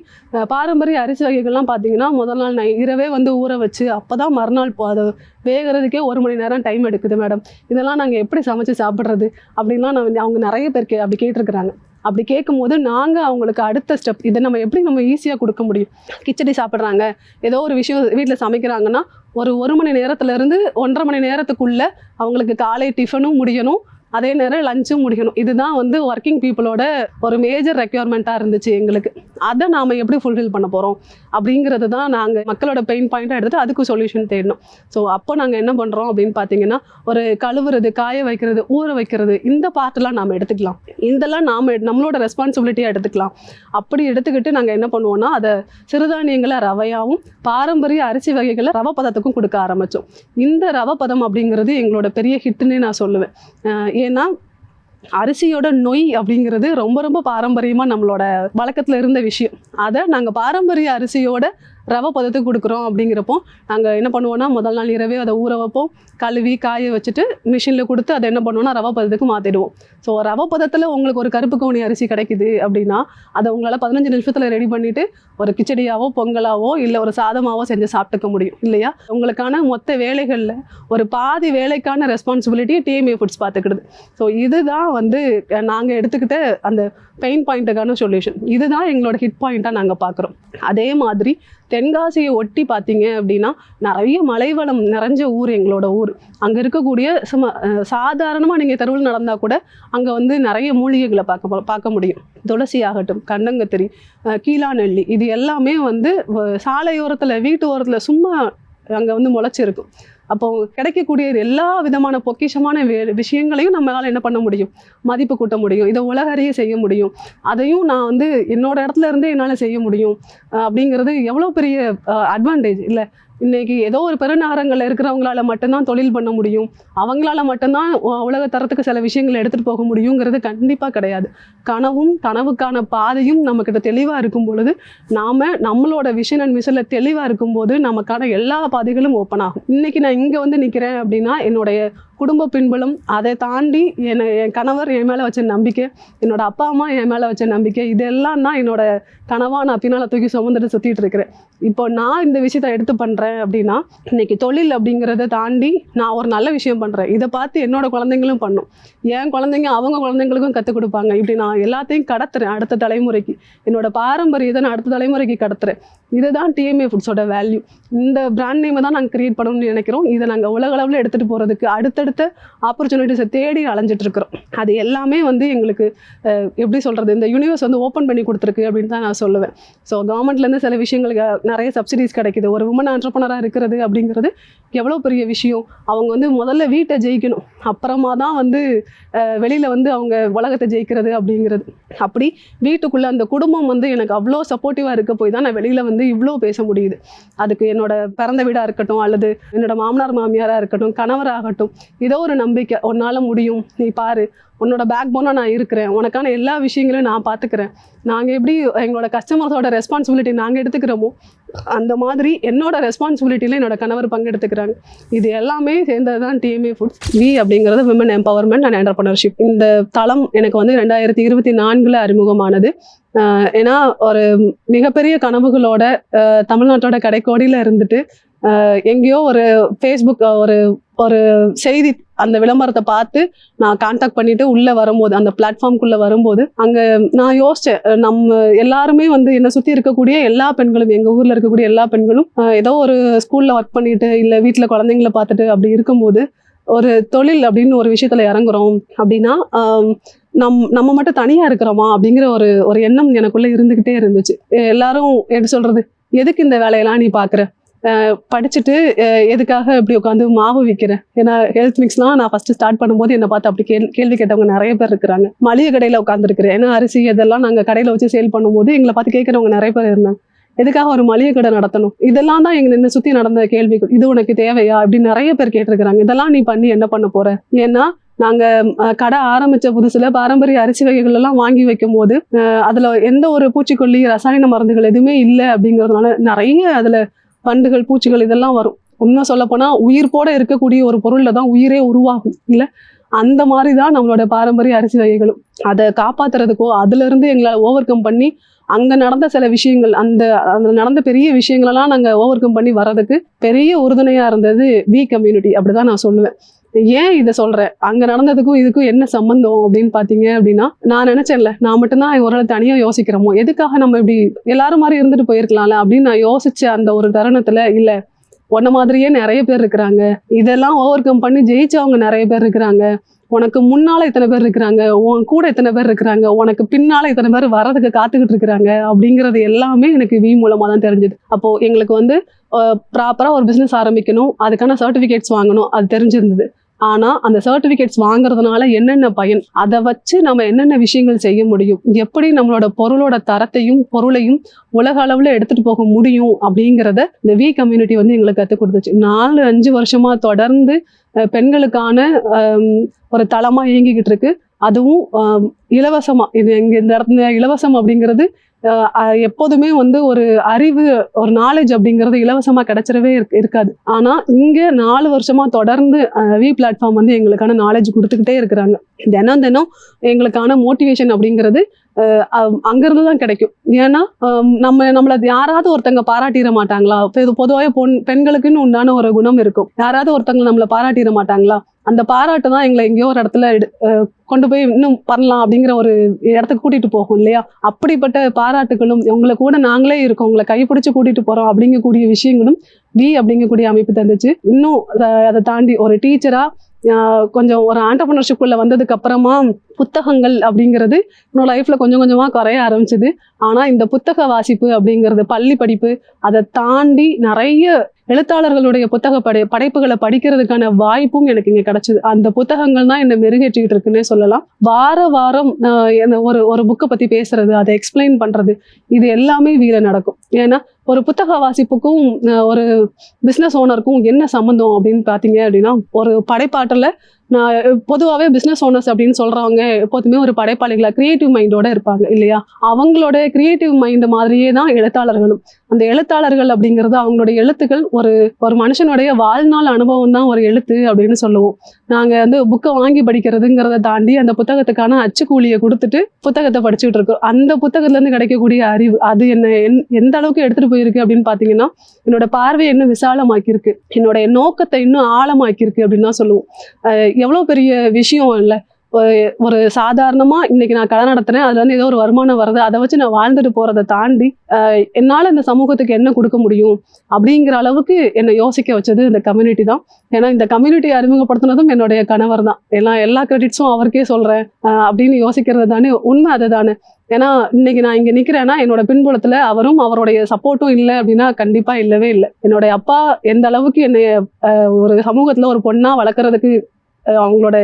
பாரம்பரிய அரிசி வகைகள்லாம் பார்த்தீங்கன்னா முதல் நாள் இரவே வந்து ஊற வச்சு அப்போ தான் மறுநாள் அதை வேகிறதுக்கே 1 மணி நேரம் டைம் எடுக்குது மேடம், இதெல்லாம் நாங்கள் எப்படி சமைச்சு சாப்பிட்றது அப்படின்லாம் அவங்க நிறைய பேர் அப்படி கேட்டிருக்கிறாங்க. அப்படி கேட்கும்போது நாங்கள் அவங்களுக்கு அடுத்த ஸ்டெப் இதை நம்ம எப்படி ஈஸியாக கொடுக்க முடியும். கிச்சடி சாப்பிட்றாங்க, ஏதோ ஒரு விஷயம் வீட்டில் சமைக்கிறாங்கன்னா 1 மணி நேரத்துலேருந்து 1.5 மணி நேரத்துக்குள்ளே அவங்களுக்கு காலை டிஃபனும் முடியணும், அதே நேரம் லஞ்சும் முடிக்கணும். இதுதான் வந்து ஒர்க்கிங் பீப்புளோட ஒரு மேஜர் ரெக்யர்மெண்ட்டாக இருந்துச்சு எங்களுக்கு. அதை நாம் எப்படி ஃபுல்ஃபில் பண்ண போகிறோம் அப்படிங்கிறது தான் நாங்கள் மக்களோட பெயின் பாயிண்ட்டாக எடுத்துகிட்டு அதுக்கு சொல்யூஷன் தேடணும். ஸோ அப்போ நாங்கள் என்ன பண்ணுறோம் அப்படின்னு பார்த்தீங்கன்னா ஒரு கழுவுறது, காய வைக்கிறது, ஊற வைக்கிறது, இந்த பார்ட்டெலாம் நாம் எடுத்துக்கலாம். இதெல்லாம் நம்மளோட ரெஸ்பான்சிபிலிட்டியாக எடுத்துக்கலாம். அப்படி எடுத்துக்கிட்டு நாங்கள் என்ன பண்ணுவோம்னா அதை சிறுதானியங்களை ரவையாகவும் பாரம்பரிய அரிசி வகைகளை ரவை பதத்துக்கும் கொடுக்க ஆரம்பித்தோம். இந்த ரவை பதம் அப்படிங்கிறது எங்களோட பெரிய ஹிட்டுன்னே நான் சொல்லுவேன். ஏன்னா அரிசியோட நொய் அப்படிங்கிறது ரொம்ப பாரம்பரியமாக நம்மளோட வழக்கத்தில் இருந்த விஷயம். அதை நாங்கள் பாரம்பரிய அரிசியோட ரவை பதத்துக்கு கொடுக்குறோம். அப்படிங்கிறப்போ நாங்கள் என்ன பண்ணுவோம்னா முதல் நாள் இரவே அதை ஊற வைப்போம், கழுவி காய வச்சுட்டு மிஷினில் கொடுத்து அதை என்ன பண்ணுவோம்னா ரவை பதத்துக்கு மாற்றிடுவோம். ஸோ ரவை பதத்தில் உங்களுக்கு ஒரு கருப்பு கவுனி அரிசி கிடைக்குது அப்படின்னா அதை உங்களால் 15 நிமிஷத்தில் ரெடி பண்ணிவிட்டு ஒரு கிச்சடியாவோ பொங்கலாவோ இல்லை ஒரு சாதமாவோ செஞ்சு சாப்பிட்டுக்க முடியும் இல்லையா. உங்களுக்கான மொத்த வேலைகளில் ஒரு பாதி வேலைக்கான ரெஸ்பான்சிபிலிட்டியை டிஎம்ஏ ஃபுட்ஸ் பார்த்துக்கிடுது. ஸோ இதுதான் வந்து நாங்கள் எடுத்துக்கிட்ட அந்த பெயின் பாயிண்ட்டுக்கான சொல்யூஷன். இதுதான் எங்களோட ஹிட் பாயிண்ட்டாக நாங்கள் பார்க்குறோம். அதே மாதிரி தென்காசியை ஒட்டி பார்த்தீங்க அப்படின்னா நிறைய மலைவளம் நிறைஞ்ச ஊர் எங்களோட ஊர். அங்கே இருக்கக்கூடிய சாதாரணமாக நீங்கள் தெருவில் நடந்தால் கூட அங்கே வந்து நிறைய மூலிகைகளை பார்க்க முடியும். துளசி ஆகட்டும், கண்டங்கத்திரி, கீழாநெல்லி, இது எல்லாமே வந்து சாலையோரத்தில் வீட்டு ஓரத்தில் சும்மா அங்கே வந்து முளைச்சிருக்கும். அப்போ கிடைக்கக்கூடிய எல்லா விதமான பொக்கிஷமான விஷயங்களையும் நம்மளால் என்ன பண்ண முடியும், மதிப்பு கூட்ட முடியும். இதை உலகறிய செய்ய முடியும். அதையும் நான் வந்து என்னோட இடத்துல இருந்தே என்னால் செய்ய முடியும் அப்படிங்கிறது எவ்வளோ பெரிய அட்வான்டேஜ் இல்லை. இன்றைக்கி ஏதோ ஒரு பெருநகரங்களில் இருக்கிறவங்களால மட்டும்தான் தொழில் பண்ண முடியும், அவங்களால மட்டும்தான் உலக தரத்துக்கு சில விஷயங்களை எடுத்துகிட்டு போக முடியுங்கிறது கண்டிப்பாக கிடையாது. கனவுக்கான பாதையும் நம்மக்கிட்ட தெளிவாக இருக்கும் பொழுது, நாம் நம்மளோட விஷன் அண்ட் மிஷனில் தெளிவாக இருக்கும்போது நமக்கான எல்லா பாதைகளும் ஓப்பன் ஆகும். இன்றைக்கி நான் இங்கே வந்து நிற்கிறேன் அப்படின்னா என்னுடைய குடும்ப பின்புலம், அதை தாண்டி என் கணவர் என் மேலே வச்ச நம்பிக்கை, என்னோட அப்பா அம்மா என் மேலே வச்ச நம்பிக்கை, இதெல்லாம் தான் என்னோட கனவாக நான் பின்னால் தூக்கி சுமந்துட்டு சுற்றிட்டு இருக்கிறேன். இப்போ நான் இந்த விஷயத்தை எடுத்து பண்ணுறேன் அப்படின்னா, இன்னைக்கு தொழில் அப்படிங்கிறத தாண்டி நான் ஒரு நல்ல விஷயம் பண்ணுறேன். இதை பார்த்து என்னோட குழந்தைங்களும் பண்ணும், என் குழந்தைங்க அவங்க குழந்தைங்களுக்கும் கற்றுக் கொடுப்பாங்க. இப்படி நான் எல்லாத்தையும் கடத்துறேன் அடுத்த தலைமுறைக்கு, என்னோட பாரம்பரியத்தை நான் அடுத்த தலைமுறைக்கு கடத்துறேன். இதுதான் டிஎம்ஏ ஃபுட்ஸோட வேல்யூ. இந்த பிராண்ட் நேமை தான் நாங்கள் கிரியேட் பண்ணணும்னு நினைக்கிறோம். இதை நாங்கள் உலக அளவில் எடுத்துகிட்டு போகிறதுக்கு அடுத்தடுத்த ஆப்பர்ச்சுனிட்டிஸை தேடி அலைஞ்சிட்டு இருக்கிறோம். அது எல்லாமே வந்து எங்களுக்கு எப்படி சொல்கிறது, இந்த யூனிவர்ஸ் வந்து ஓப்பன் பண்ணி கொடுத்துருக்கு அப்படின்னு தான் நான் சொல்லுவேன். ஸோ கவர்மெண்ட்லேருந்து சில விஷயங்களுக்கு நிறைய சப்சிடிஸ் கிடைக்குது. ஒரு உமன் ஆண்டர்ப்ரனராக இருக்கிறது அப்படிங்கிறது எவ்வளோ பெரிய விஷயம். அவங்க வந்து முதல்ல வீட்டை ஜெயிக்கணும், அப்புறமா தான் வந்து வெளியில் வந்து அவங்க உலகத்தை ஜெயிக்கிறது அப்படிங்கிறது. அப்படி வீட்டுக்குள்ளே அந்த குடும்பம் வந்து எனக்கு அவ்வளோ சப்போர்ட்டிவாக இருக்க போய் தான் நான் வெளியில் வந்து இவ்வளோ பேச முடியுது. அதுக்கு என்னோட பிறந்த வீடாக இருக்கட்டும், அல்லது என்னோட மாமனார் மாமியாராக இருக்கட்டும், கணவராகட்டும், ஏதோ ஒரு நம்பிக்கை, உன்னால் முடியும், நீ பாரு, உன்னோட பேக் போனாக நான் இருக்கிறேன், உனக்கான எல்லா விஷயங்களையும் நான் பார்த்துக்கிறேன். நாங்கள் எப்படி எங்களோட கஸ்டமர்ஸோட ரெஸ்பான்சிபிலிட்டி நாங்கள் எடுத்துக்கிறோமோ அந்த மாதிரி என்னோட ரெஸ்பான்சிபிலிட்டியில் என்னோட கணவர் பங்கெடுத்துக்கிறாங்க. இது எல்லாமே சேர்ந்தது தான் டிஎம்ஏ ஃபுட்ஸ். வி அப்படிங்கிறது விமன் எம்பவர்மெண்ட் அண்ட் என்டர்பிரனர்ஷிப். இந்த தளம் எனக்கு வந்து 2024 அறிமுகமானது. ஏன்னா ஒரு மிகப்பெரிய கனவுகளோட தமிழ்நாட்டோட கடைக்கோடியில் இருந்துட்டு எங்கேயோ ஒரு ஃபேஸ்புக் ஒரு செய்தி அந்த விளம்பரத்தை பார்த்து நான் கான்டாக்ட் பண்ணிட்டு உள்ளே வரும்போது, அந்த பிளாட்ஃபார்ம்குள்ளே வரும்போது, அங்கே நான் யோசித்தேன், நம்ம எல்லாருமே வந்து என்னை சுற்றி இருக்கக்கூடிய எல்லா பெண்களும், எங்கள் ஊரில் இருக்கக்கூடிய எல்லா பெண்களும் ஏதோ ஒரு ஸ்கூலில் ஒர்க் பண்ணிட்டு இல்லை வீட்டில் குழந்தைங்கள பார்த்துட்டு அப்படி இருக்கும்போது ஒரு தொழில் அப்படின்னு ஒரு விஷயத்தில் இறங்குறோம் அப்படின்னா நம்ம மட்டும் தனியாக இருக்கிறோமா அப்படிங்கிற ஒரு எண்ணம் எனக்குள்ளே இருந்துக்கிட்டே இருந்துச்சு. எல்லாரும் என்ன சொல்கிறது, எதுக்கு இந்த வேலையெல்லாம் நீ பார்க்குற, படிச்சுட்டு எதுக்காக இப்படி உட்காந்து மாவு விற்கிறேன். ஏன்னா ஹெல்த் மிக்ஸ்லாம் நான் ஃபஸ்ட்டு ஸ்டார்ட் பண்ணும்போது என்னை பார்த்து அப்படி கேள்வி கேட்டவங்க நிறைய பேர் இருக்கிறாங்க. மளிகை கடையில் உட்காந்துருக்கிறேன், ஏன்னா அரிசி இதெல்லாம் நாங்கள் கடையில் வச்சு சேல் பண்ணும்போது எங்களை பார்த்து கேட்குறவங்க நிறைய பேர் இருந்தாங்க. எதுக்காக ஒரு மளிகை கடை நடத்தணும், இதெல்லாம் தான் என்னை சுற்றி நடந்த கேள்விகள். இது உனக்கு தேவையா அப்படின்னு நிறைய பேர் கேட்டிருக்கிறாங்க. இதெல்லாம் நீ பண்ணி என்ன பண்ண போற? ஏன்னா நாங்கள் கடை ஆரம்பித்த புதுசில் பாரம்பரிய அரிசி வகைகள் எல்லாம் வாங்கி வைக்கும் போது அதில் எந்த ஒரு பூச்சிக்கொல்லி ரசாயன மருந்துகள் எதுவுமே இல்லை அப்படிங்கிறதுனால நிறைய அதில் பண்டுகள் பூச்சிகள் இதெல்லாம் வரும். உண்மை சொல்லப்போனால் உயிர் போட இருக்கக்கூடிய ஒரு பொருளில் தான் உயிரே உருவாகும் இல்லை. அந்த மாதிரி தான் நம்மளோட பாரம்பரிய அரிசி வகைகளும். அதை காப்பாற்றுறதுக்கோ அதுலேருந்து எங்களால் ஓவர் கம் பண்ணி அங்கே நடந்த சில விஷயங்கள், அந்த நடந்த பெரிய விஷயங்களெல்லாம் நாங்கள் ஓவர் கம் பண்ணி வர்றதுக்கு பெரிய உறுதுணையாக இருந்தது வி கம்யூனிட்டி. அப்படி தான் நான் சொல்லுவேன். ஏன் இதை சொல்கிறேன், அங்கே நடந்ததுக்கும் இதுக்கும் என்ன சம்மந்தம் அப்படின்னு பார்த்தீங்க அப்படின்னா, நான் நினச்சேன்ல நான் மட்டும்தான் ஒரு தனியாக யோசிக்கிறோமோ, எதுக்காக நம்ம இப்படி எல்லாரும் மாதிரி இருந்துட்டு போயிருக்கலாம்ல அப்படின்னு நான் யோசிச்ச அந்த ஒரு தருணத்தில், இல்லை உன்ன மாதிரியே நிறைய பேர் இருக்கிறாங்க, இதெல்லாம் ஓவர் கம் பண்ணி ஜெயிச்சவங்க நிறைய பேர் இருக்கிறாங்க, உனக்கு முன்னால இத்தனை பேர் இருக்கிறாங்க, உன் கூட இத்தனை பேர் இருக்கிறாங்க, உனக்கு பின்னால இத்தனை பேர் வர்றதுக்கு காத்துக்கிட்டு இருக்கிறாங்க அப்படிங்கிறது எல்லாமே எனக்கு வி மூலமாக தான் தெரிஞ்சுது. அப்போ எங்களுக்கு வந்து ப்ராப்பராக ஒரு பிஸ்னஸ் ஆரம்பிக்கணும், அதுக்கான சர்டிஃபிகேட்ஸ் வாங்கணும், அது தெரிஞ்சிருந்தது. ஆனால் அந்த சர்டிஃபிகேட்ஸ் வாங்குறதுனால என்னென்ன பயன், அதை வச்சு நம்ம என்னென்ன விஷயங்கள் செய்ய முடியும், எப்படி நம்மளோட பொருளோட தரத்தையும் பொருளையும் உலக அளவில் எடுத்துகிட்டு போக முடியும் அப்படிங்கிறத இந்த வி கம்யூனிட்டி வந்து எங்களுக்கு கற்றுக் கொடுத்துச்சு. 4-5 வருஷமாக தொடர்ந்து பெண்களுக்கான ஒரு தளமாக இயங்கிக்கிட்டு இருக்கு. அதுவும் இலவசமாக. இது இந்த இடத்துல இலவசம் அப்படிங்கிறது எப்போதுமே வந்து ஒரு அறிவு, ஒரு நாலேஜ் அப்படிங்கிறது இலவசமாக கிடைச்சிடவே இருக்காது. ஆனால் இங்கே 4 வருஷமா தொடர்ந்து வி பிளாட்ஃபார்ம் வந்து எங்களுக்கான நாலேஜ் கொடுத்துக்கிட்டே இருக்கிறாங்க. தினம் எங்களுக்கான மோட்டிவேஷன் அப்படிங்கிறது அங்கிருந்து தான் கிடைக்கும். ஏன்னா நம்மளை யாராவது ஒருத்தங்க பாராட்டிட மாட்டாங்களா? பொதுவாக பெண்களுக்குன்னு உண்டான ஒரு குணம் இருக்கும், யாராவது ஒருத்தங்க நம்மளை பாராட்டிட மாட்டாங்களா? அந்த பாராட்டு தான் எங்களை எங்கேயோ ஒரு இடத்துல கொண்டு போய் இன்னும் பண்ணலாம் அப்படிங்கிற ஒரு இடத்துக்கு கூட்டிட்டு போகும் இல்லையா? அப்படிப்பட்ட பாராட்டுகளும், உங்களை கூட நாங்களே இருக்கோம், உங்களை கைப்பிடிச்சு கூட்டிட்டு போறோம் அப்படிங்கக்கூடிய விஷயங்களும் வி அப்படிங்கக்கூடிய அமைப்பு தந்துச்சு. இன்னும் அதை தாண்டி ஒரு டீச்சரா கொஞ்சம் ஒரு ஆண்டர்பிரினர்ஷிப்குள்ள வந்ததுக்கு அப்புறமா புத்தகங்கள் அப்படிங்கிறது என்னோட லைஃப்ல கொஞ்சம் கொஞ்சமா குறைய ஆரம்பிச்சுது. ஆனா இந்த புத்தக வாசிப்பு அப்படிங்கிறது, பள்ளி படிப்பு, அதை தாண்டி நிறைய எழுத்தாளர்களுடைய படைப்புகளை படிக்கிறதுக்கான வாய்ப்பும் எனக்கு இங்கே கிடைச்சிது. அந்த புத்தகங்கள் தான் என்னை மெருகேற்றிக்கிட்டு இருக்குன்னே சொல்லலாம். வாரம் ஒரு புக்கை பற்றி பேசுறது, அதை எக்ஸ்பிளைன் பண்ணுறது, இது எல்லாமே வீர நடக்கும். ஏன்னா ஒரு புத்தக வாசிப்புக்கும் ஒரு பிஸ்னஸ் ஓனருக்கும் என்ன சம்மந்தம் அப்படின்னு பார்த்தீங்க அப்படின்னா, ஒரு படைப்பாற்றலை நான் பொதுவாகவே பிஸ்னஸ் ஓனர்ஸ் அப்படின்னு சொல்கிறவங்க எப்போதுமே ஒரு படைப்பாளிகளா கிரியேட்டிவ் மைண்டோட இருப்பாங்க இல்லையா? அவங்களோட கிரியேட்டிவ் மைண்ட் மாதிரியே தான் எழுத்தாளர்களும். அந்த எழுத்தாளர்கள் அப்படிங்கிறது அவங்களுடைய எழுத்துக்கள் ஒரு ஒரு மனுஷனுடைய வாழ்நாள் அனுபவம் தான் ஒரு எழுத்து அப்படின்னு சொல்லுவோம். நாங்கள் வந்து புக்கை வாங்கி படிக்கிறதுங்கிறத தாண்டி அந்த புத்தகத்துக்கான அச்சுக்கூலியை கொடுத்துட்டு புத்தகத்தை படிச்சுட்டு இருக்கோம். அந்த புத்தகத்துலேருந்து கிடைக்கக்கூடிய அறிவு அது என்ன எந்த அளவுக்கு எடுத்துகிட்டு போயிருக்கு அப்படின்னு பார்த்தீங்கன்னா, என்னோட பார்வையை இன்னும் விசாலமாக்கியிருக்கு, என்னோட நோக்கத்தை இன்னும் ஆழமாக்கியிருக்கு அப்படின்னு தான் சொல்லுவோம். எவ்வளோ பெரிய விஷயம் இல்லை. ஒரு சாதாரணமா இன்னைக்கு நான் கடை நடத்துறேன், அதுல இருந்து ஏதோ ஒரு வருமானம் வருது, அதை வச்சு நான் வாழ்ந்துட்டு போறதை தாண்டி என்னால இந்த சமூகத்துக்கு என்ன கொடுக்க முடியும் அப்படிங்கிற அளவுக்கு என்னை யோசிக்க வச்சது இந்த கம்யூனிட்டி தான். ஏன்னா இந்த கம்யூனிட்டி அறிமுகப்படுத்தினதும் என்னுடைய கணவர் தான். எல்லா கிரெடிட்ஸும் அவருக்கே சொல்றேன் அப்படின்னு யோசிக்கிறது தானே உண்மை. அதுதானே. ஏன்னா இன்னைக்கு நான் இங்க நிக்கிறேன்னா என்னோட பின்புலத்துல அவரும் அவருடைய சப்போர்ட்டும் இல்லை அப்படின்னா கண்டிப்பா இல்லவே இல்லை. என்னுடைய அப்பா எந்த அளவுக்கு என்னைய ஒரு சமூகத்துல ஒரு பொண்ணா வளர்க்கறதுக்கு அவங்களோட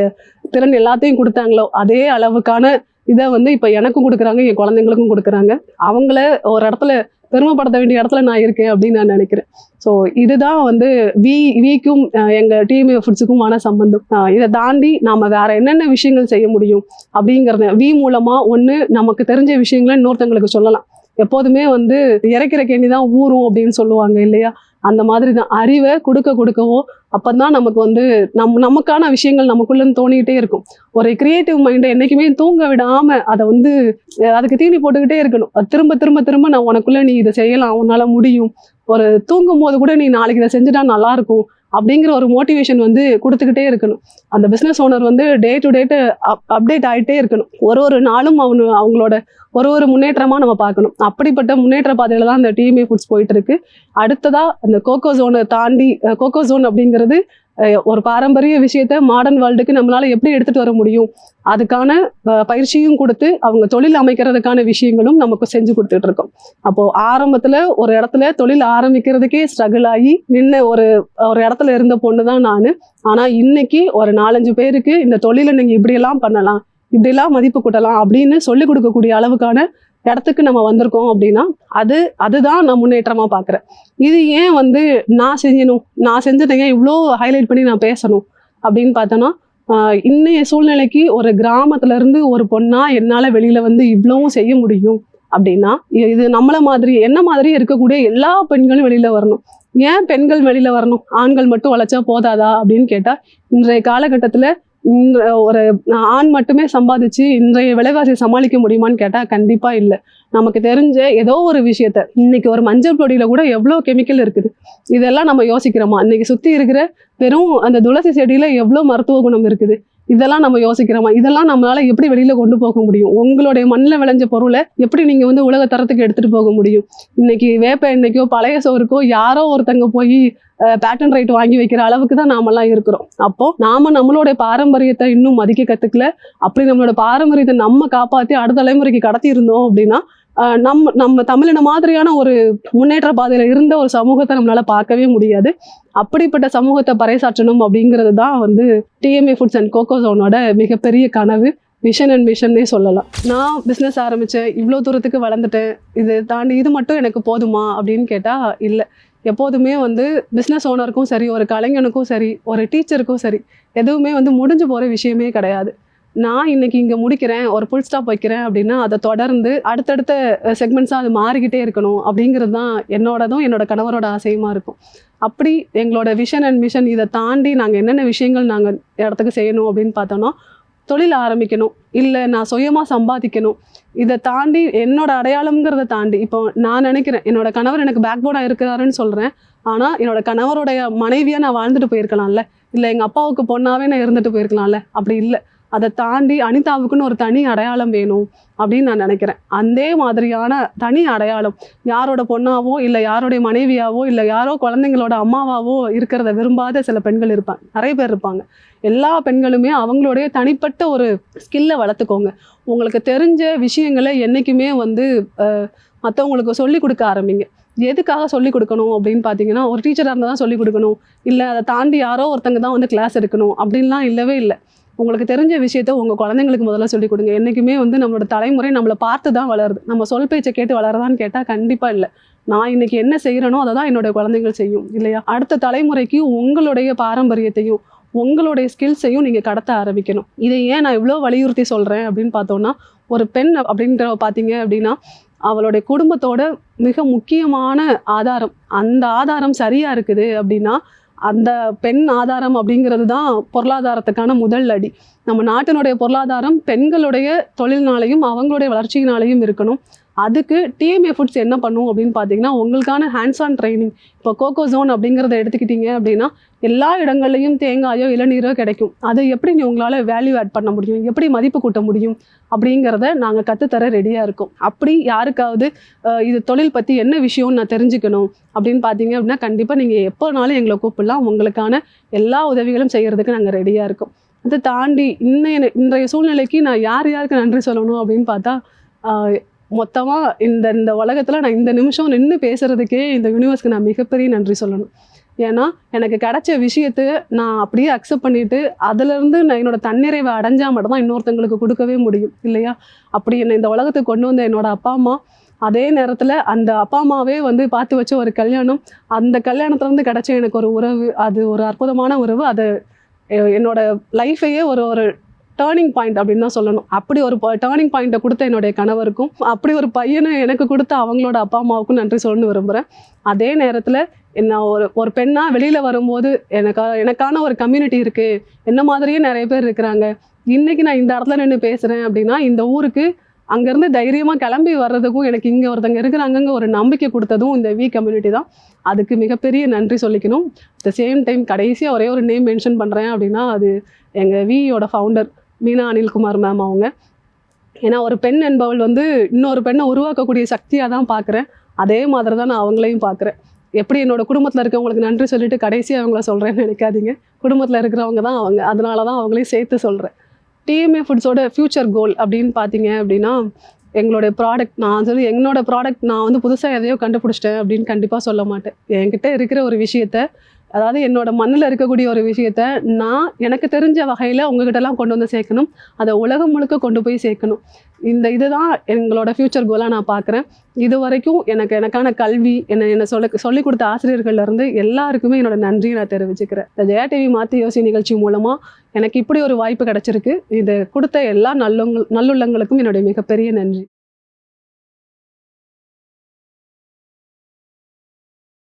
திறன் எல்லாத்தையும் கொடுத்தாங்களோ அதே அளவுக்கான இதை வந்து இப்ப எனக்கும் கொடுக்குறாங்க, என் குழந்தைங்களுக்கும் கொடுக்குறாங்க. அவங்கள ஒரு இடத்துல பெருமைப்படுத்த வேண்டிய இடத்துல நான் இருக்கேன் அப்படின்னு நான் நினைக்கிறேன். ஸோ இதுதான் வந்து வீக்கும் எங்க டிஎம்ஏ ஃபுட்ஸுக்குமான சம்பந்தம். இதை தாண்டி நாம வேற என்னென்ன விஷயங்கள் செய்ய முடியும் அப்படிங்கிறத மூலமா ஒண்ணு நமக்கு தெரிஞ்ச விஷயங்களை இன்னொருத்தங்களுக்கு சொல்லலாம். எப்போதுமே வந்து இறைக்கிற கேணி தான் ஊறும் அப்படின்னு சொல்லுவாங்க இல்லையா? அந்த மாதிரி தான் அறிவை கொடுக்கவோ அப்பதான் நமக்கு வந்து நமக்கான விஷயங்கள் நமக்குள்ளன்னு தோணிக்கிட்டே இருக்கும். ஒரு கிரியேட்டிவ் மைண்டை என்னைக்குமே தூங்க விடாம அதை வந்து அதுக்கு தீனி போட்டுக்கிட்டே இருக்கணும். திரும்ப திரும்ப திரும்ப நான் உனக்குள்ள நீ இதை செய்யலாம், உன்னால முடியும், ஒரு தூங்கும் போது கூட நீ நாளைக்கு இதை செஞ்சுட்டா நல்லா இருக்கும் அப்படிங்கிற ஒரு மோட்டிவேஷன் வந்து கொடுத்துக்கிட்டே இருக்கணும். அந்த பிஸ்னஸ் ஓனர் வந்து டே டு டேட்டு அப்டேட் ஆகிட்டே இருக்கணும். ஒரு நாளும் அவங்களோட ஒரு முன்னேற்றமா நம்ம பார்க்கணும். அப்படிப்பட்ட முன்னேற்ற பாதையில தான் இந்த டிஎம்ஏ ஃபுட்ஸ் போயிட்டு இருக்கு. அடுத்ததா அந்த கோகோ ஜோனை தாண்டி கோகோ ஜோன் அப்படிங்கிறது ஒரு பாரம்பரிய விஷயத்த மாடர்ன் வேர்ல்டுக்கு நம்மளால எப்படி எடுத்துட்டு வர முடியும், அதுக்கான பயிற்சியும் கொடுத்து அவங்க தொழில் அமைக்கிறதுக்கான விஷயங்களும் நமக்கு செஞ்சு கொடுத்துட்டு இருக்கோம். அப்போ ஆரம்பத்துல ஒரு இடத்துல தொழில் ஆரம்பிக்கிறதுக்கே ஸ்ட்ரகிள் ஆகி நின்ன ஒரு இடத்துல இருந்த பொண்ணு தான் நான். ஆனா இன்னைக்கு ஒரு 4-5 பேருக்கு இந்த தொழிலை நீங்க இப்படியெல்லாம் பண்ணலாம், இப்படியெல்லாம் மதிப்பு கூட்டலாம் அப்படின்னு சொல்லிக் கொடுக்கக்கூடிய அளவுக்கான இடத்துக்கு நம்ம வந்திருக்கோம் அப்படின்னா அதுதான் நான் முன்னேற்றமா பார்க்குறேன். இது ஏன் வந்து நான் செஞ்சதைங்க இவ்வளோ ஹைலைட் பண்ணி நான் பேசணும் அப்படின்னு பார்த்தோன்னா, இன்னைய சூழ்நிலைக்கு ஒரு கிராமத்துல இருந்து ஒரு பொண்ணா என்னால வெளியில வந்து இவ்வளவும் செய்ய முடியும் அப்படின்னா இது என்ன மாதிரி இருக்கக்கூடிய எல்லா பெண்களும் வெளியில வரணும். ஏன் பெண்கள் வெளியில வரணும், ஆண்கள் மட்டும் வளைச்சா போதாதா அப்படின்னு கேட்டா, இன்றைய காலகட்டத்துல ஒரு ஆண் மட்டுமே சம்பாதிச்சு இன்றைய விலைவாசி சமாளிக்க முடியுமான்னு கேட்டா கண்டிப்பா இல்லை. நமக்கு தெரிஞ்ச ஏதோ ஒரு விஷயத்த இன்னைக்கு ஒரு மஞ்சள் பொடியில கூட எவ்வளோ கெமிக்கல் இருக்குது, இதெல்லாம் நம்ம யோசிக்கிறோமா? இன்னைக்கு சுத்தி இருக்கிற வெறும் அந்த துளசி செடியில எவ்வளோ மருத்துவ குணம் இருக்குது, இதெல்லாம் நம்ம யோசிக்கிறோமா? இதெல்லாம் நம்மளால எப்படி வெளியில கொண்டு போக முடியும்? உங்களுடைய மண்ணில் விளைஞ்ச பொருளை எப்படி நீங்க வந்து உலக தரத்துக்கு எடுத்துட்டு போக முடியும்? இன்னைக்கு வேப்ப எண்ணெய்க்கோ பழைய சோறுக்கோ யாரோ ஒருத்தங்க போய் பேட்டன் ரைட் வாங்கி வைக்கிற அளவுக்கு தான் நாமெல்லாம் இருக்கிறோம். அப்போ நாம நம்மளுடைய பாரம்பரியத்தை இன்னும் மதிக்க கத்துக்கல. அப்படி நம்மளோட பாரம்பரியத்தை நம்ம காப்பாத்தி அடுத்த தலைமுறைக்கு கடத்தி இருந்தோம் அப்படின்னா நம்ம தமிழின மாதிரியான ஒரு முன்னேற்ற பாதையில இருந்த ஒரு சமூகத்தை நம்மளால பார்க்கவே முடியாது. அப்படிப்பட்ட சமூகத்தை பறைசாற்றணும் அப்படிங்கிறது தான் வந்து டிஎம்ஏ ஃபுட்ஸ் அண்ட் கோகோ ஜோனோட மிகப்பெரிய கனவு, விஷன் அண்ட் மிஷன்னே சொல்லலாம். நான் பிஸ்னஸ் ஆரம்பித்தேன், இவ்வளோ தூரத்துக்கு வளர்ந்துட்டேன், இது தாண்டி இது மட்டும் எனக்கு போதுமா அப்படின்னு கேட்டால் இல்லை. எப்போதுமே வந்து பிஸ்னஸ் ஓனருக்கும் சரி, ஒரு கலைஞனுக்கும் சரி, ஒரு டீச்சருக்கும் சரி, எதுவுமே வந்து முடிஞ்சு போகிற விஷயமே கிடையாது. நான் இன்னைக்கு இங்கே முடிக்கிறேன், ஒரு ஃபுல் ஸ்டாப் வைக்கிறேன் அப்படின்னா அதை தொடர்ந்து அடுத்தடுத்த செக்மெண்ட்ஸாக அது மாறிக்கிட்டே இருக்கணும் அப்படிங்கிறது தான் என்னோட கணவரோட ஆசையுமா இருக்கும். அப்படி எங்களோட விஷன் அண்ட் மிஷன் இதை தாண்டி நாங்கள் என்னென்ன விஷயங்கள் நாங்கள் இடத்துக்கு செய்யணும் அப்படின்னு பார்த்தோன்னா, தொழில் ஆரம்பிக்கணும், இல்லை நான் சுயமாக சம்பாதிக்கணும், இதை தாண்டி என்னோட அடையாளம்ங்கிறத தாண்டி இப்போ நான் நினைக்கிறேன் என்னோட கணவர் எனக்கு பேக் போர்டாக இருக்கிறாருன்னு சொல்கிறேன். ஆனால் என்னோட கணவருடைய மனைவியாக நான் வாழ்ந்துட்டு போயிருக்கலாம்ல, இல்லை எங்கள் அப்பாவுக்கு பொண்ணாவே நான் இருந்துட்டு போயிருக்கலாம்ல. அப்படி இல்லை, அதை தாண்டி அனிதாவுக்குன்னு ஒரு தனி அடையாளம் வேணும் அப்படின்னு நான் நினைக்கிறேன். அதே மாதிரியான தனி அடையாளம் யாரோட பொண்ணாவோ இல்லை யாரோடைய மனைவியாவோ இல்லை யாரோ குழந்தைங்களோட அம்மாவாவோ இருக்கிறத விரும்பாத சில பெண்கள் இருப்பாங்க, நிறைய பேர் இருப்பாங்க. எல்லா பெண்களுமே அவங்களுடைய தனிப்பட்ட ஒரு ஸ்கில்லை வளர்த்துக்கோங்க. உங்களுக்கு தெரிஞ்ச விஷயங்களை என்றைக்குமே வந்து மற்றவங்களுக்கு சொல்லிக் கொடுக்க ஆரம்பிங்க. எதுக்காக சொல்லிக் கொடுக்கணும் அப்படின்னு பார்த்தீங்கன்னா, ஒரு டீச்சராக இருந்தால் தான் சொல்லிக் கொடுக்கணும், இல்லை அதை தாண்டி யாரோ ஒருத்தங்க தான் வந்து கிளாஸ் எடுக்கணும் அப்படின்லாம் இல்லவே இல்லை. உங்களுக்கு தெரிஞ்ச விஷயத்த உங்கள் குழந்தைங்களுக்கு முதல்ல சொல்லிக் கொடுங்க. என்றைக்குமே வந்து நம்மளோட தலைமுறை நம்மளை பார்த்து தான் வளருது. நம்ம சொல் பேச்சை கேட்டு வளருதான்னு கேட்டால் கண்டிப்பாக இல்லை. நான் இன்னைக்கு என்ன செய்கிறேனோ அதை தான் என்னோட குழந்தைகள் செய்யும் இல்லையா? அடுத்த தலைமுறைக்கு உங்களுடைய பாரம்பரியத்தையும் உங்களுடைய ஸ்கில்ஸையும் நீங்கள் கடத்த ஆரம்பிக்கணும். இதை ஏன் நான் இவ்வளோ வலியுறுத்தி சொல்கிறேன் அப்படின்னு பார்த்தோன்னா, ஒரு பெண் அப்படின்ற பார்த்தீங்க அப்படின்னா அவளுடைய குடும்பத்தோட மிக முக்கியமான ஆதாரம். அந்த ஆதாரம் சரியாக இருக்குது அப்படின்னா அந்த பெண் ஆதாரம் அப்படிங்கிறது தான் பொருளாதாரத்துக்கான முதல் அடி. நம்ம நாட்டினுடைய பொருளாதாரம் பெண்களுடைய தொழில்னாலையும் அவங்களுடைய வளர்ச்சியினாலையும் இருக்கணும். அதுக்கு டிஎம்ஏ ஃபுட்ஸ் என்ன பண்ணும் அப்படின்னு பார்த்தீங்கன்னா, உங்களுக்கான ஹேண்ட்ஸ் ஆன் ட்ரைனிங். இப்போ கோகோ ஜோன் அப்படிங்கிறத எடுத்துக்கிட்டீங்க அப்படின்னா எல்லா இடங்கள்லையும் தேங்காயோ இளநீரோ கிடைக்கும். அதை எப்படி உங்களால் வேல்யூ ஆட் பண்ண முடியும், எப்படி மதிப்பு கூட்ட முடியும் அப்படிங்கிறத நாங்கள் கற்றுத்தர ரெடியாக இருக்கோம். அப்படி யாருக்காவது இது தொழில் பற்றி என்ன விஷயம்னு நான் தெரிஞ்சுக்கணும் அப்படின்னு பார்த்தீங்க அப்படின்னா கண்டிப்பாக நீங்கள் எப்போனாலும் எங்களை கூப்பிடலாம். உங்களுக்கான எல்லா உதவிகளும் செய்கிறதுக்கு நாங்கள் ரெடியாக இருக்கோம். அதை தாண்டி இன்றைய சூழ்நிலைக்கு நான் யாருக்கு நன்றி சொல்லணும் அப்படின்னு பார்த்தா, மொத்தமாக இந்த உலகத்தில் நான் இந்த நிமிஷம் நின்று பேசுகிறதுக்கே இந்த யூனிவர்ஸ்க்கு நான் மிகப்பெரிய நன்றி சொல்லணும். ஏன்னா எனக்கு கிடைச்ச விஷயத்தை நான் அப்படியே அக்செப்ட் பண்ணிவிட்டு அதிலேருந்து நான் என்னோட தன்னிறைவை அடைஞ்சால் மட்டும்தான் இன்னொருத்தங்களுக்கு கொடுக்கவே முடியும் இல்லையா? அப்படி என்னை இந்த உலகத்துக்கு கொண்டு வந்த என்னோட அப்பா அம்மா, அதே நேரத்தில் அந்த அப்பா அம்மாவே பார்த்து வச்ச ஒரு கல்யாணம், அந்த கல்யாணத்துலேருந்து கிடைச்ச எனக்கு ஒரு உறவு, அது ஒரு அற்புதமான உறவு. அது என்னோட லைஃபையே ஒரு டேர்னிங் பாயிண்ட் அப்படின்னு தான் சொல்லணும். அப்படி ஒரு டேர்னிங் பாயிண்ட்டை கொடுத்த என்னுடைய கணவருக்கும், அப்படி ஒரு பையனை எனக்கு கொடுத்த அவங்களோட அப்பா அம்மாவுக்கும் நன்றி சொல்லணும்னு விரும்புகிறேன். அதே நேரத்தில் என்ன ஒரு பெண்ணாக வெளியில் வரும்போது எனக்கான ஒரு கம்யூனிட்டி இருக்குது, என்ன மாதிரியே நிறைய பேர் இருக்கிறாங்க. இன்றைக்கி நான் இந்த இடத்துல நின்று பேசுகிறேன் அப்படின்னா இந்த ஊருக்கு அங்கேருந்து தைரியமாக கிளம்பி வர்றதுக்கும் எனக்கு இங்கே ஒருத்தங்க இருக்கிறாங்கங்க ஒரு நம்பிக்கை கொடுத்ததும் இந்த வி கம்யூனிட்டி தான். அதுக்கு மிகப்பெரிய நன்றி சொல்லிக்கணும். அட் த சேம் டைம் கடைசியாக ஒரே ஒரு நேம் மென்ஷன் பண்ணுறேன் அப்படின்னா அது எங்கள் வியோட ஃபவுண்டர் மீனா அனில்குமார் மேம் அவங்க. ஏன்னா ஒரு பெண் என்பவள் இன்னொரு பெண்ணை உருவாக்கக்கூடிய சக்தியாக தான் பார்க்குறேன். அதே மாதிரி தான் நான் அவங்களையும் பார்க்குறேன். எப்படி என்னோட குடும்பத்தில் இருக்கவங்களுக்கு நன்றி சொல்லிட்டு கடைசியாக அவங்கள சொல்கிறேன்னு நினைக்காதீங்க. குடும்பத்தில் இருக்கிறவங்க தான் அவங்க, அதனால தான் அவங்களையும் சேர்த்து சொல்கிறேன். டிஎம்ஏ ஃபுட்ஸோட ஃப்யூச்சர் கோல் அப்படின்னு பார்த்தீங்க அப்படின்னா, எங்களுடைய ப்ராடக்ட் என்னோட ப்ராடக்ட் நான் புதுசாக எதையோ கண்டுபிடிச்சிட்டேன் அப்படின்னு கண்டிப்பாக சொல்ல மாட்டேன். என்கிட்ட இருக்கிற ஒரு விஷயத்த, அதாவது என்னோட மண்ணில் இருக்கக்கூடிய ஒரு விஷயத்த நான் எனக்கு தெரிஞ்ச வகையில் உங்ககிட்டலாம் கொண்டு வந்து சேர்க்கணும். அதை உலகம் முழுக்க கொண்டு போய் சேர்க்கணும். இதுதான் எங்களோட ஃப்யூச்சர் கோலாக நான் பார்க்குறேன். இது வரைக்கும் எனக்கான கல்வி என்னை சொல்லிக் கொடுத்த ஆசிரியர்கள்லேருந்து எல்லாருக்குமே என்னோட நன்றியை நான் தெரிவிச்சுக்கிறேன். இந்த ஜெயா டிவி மாற்றி யோசி நிகழ்ச்சி மூலமாக எனக்கு இப்படி ஒரு வாய்ப்பு கிடச்சிருக்கு. இதை கொடுத்த எல்லா நல்லுள்ளங்களுக்கும் என்னுடைய மிகப்பெரிய நன்றி.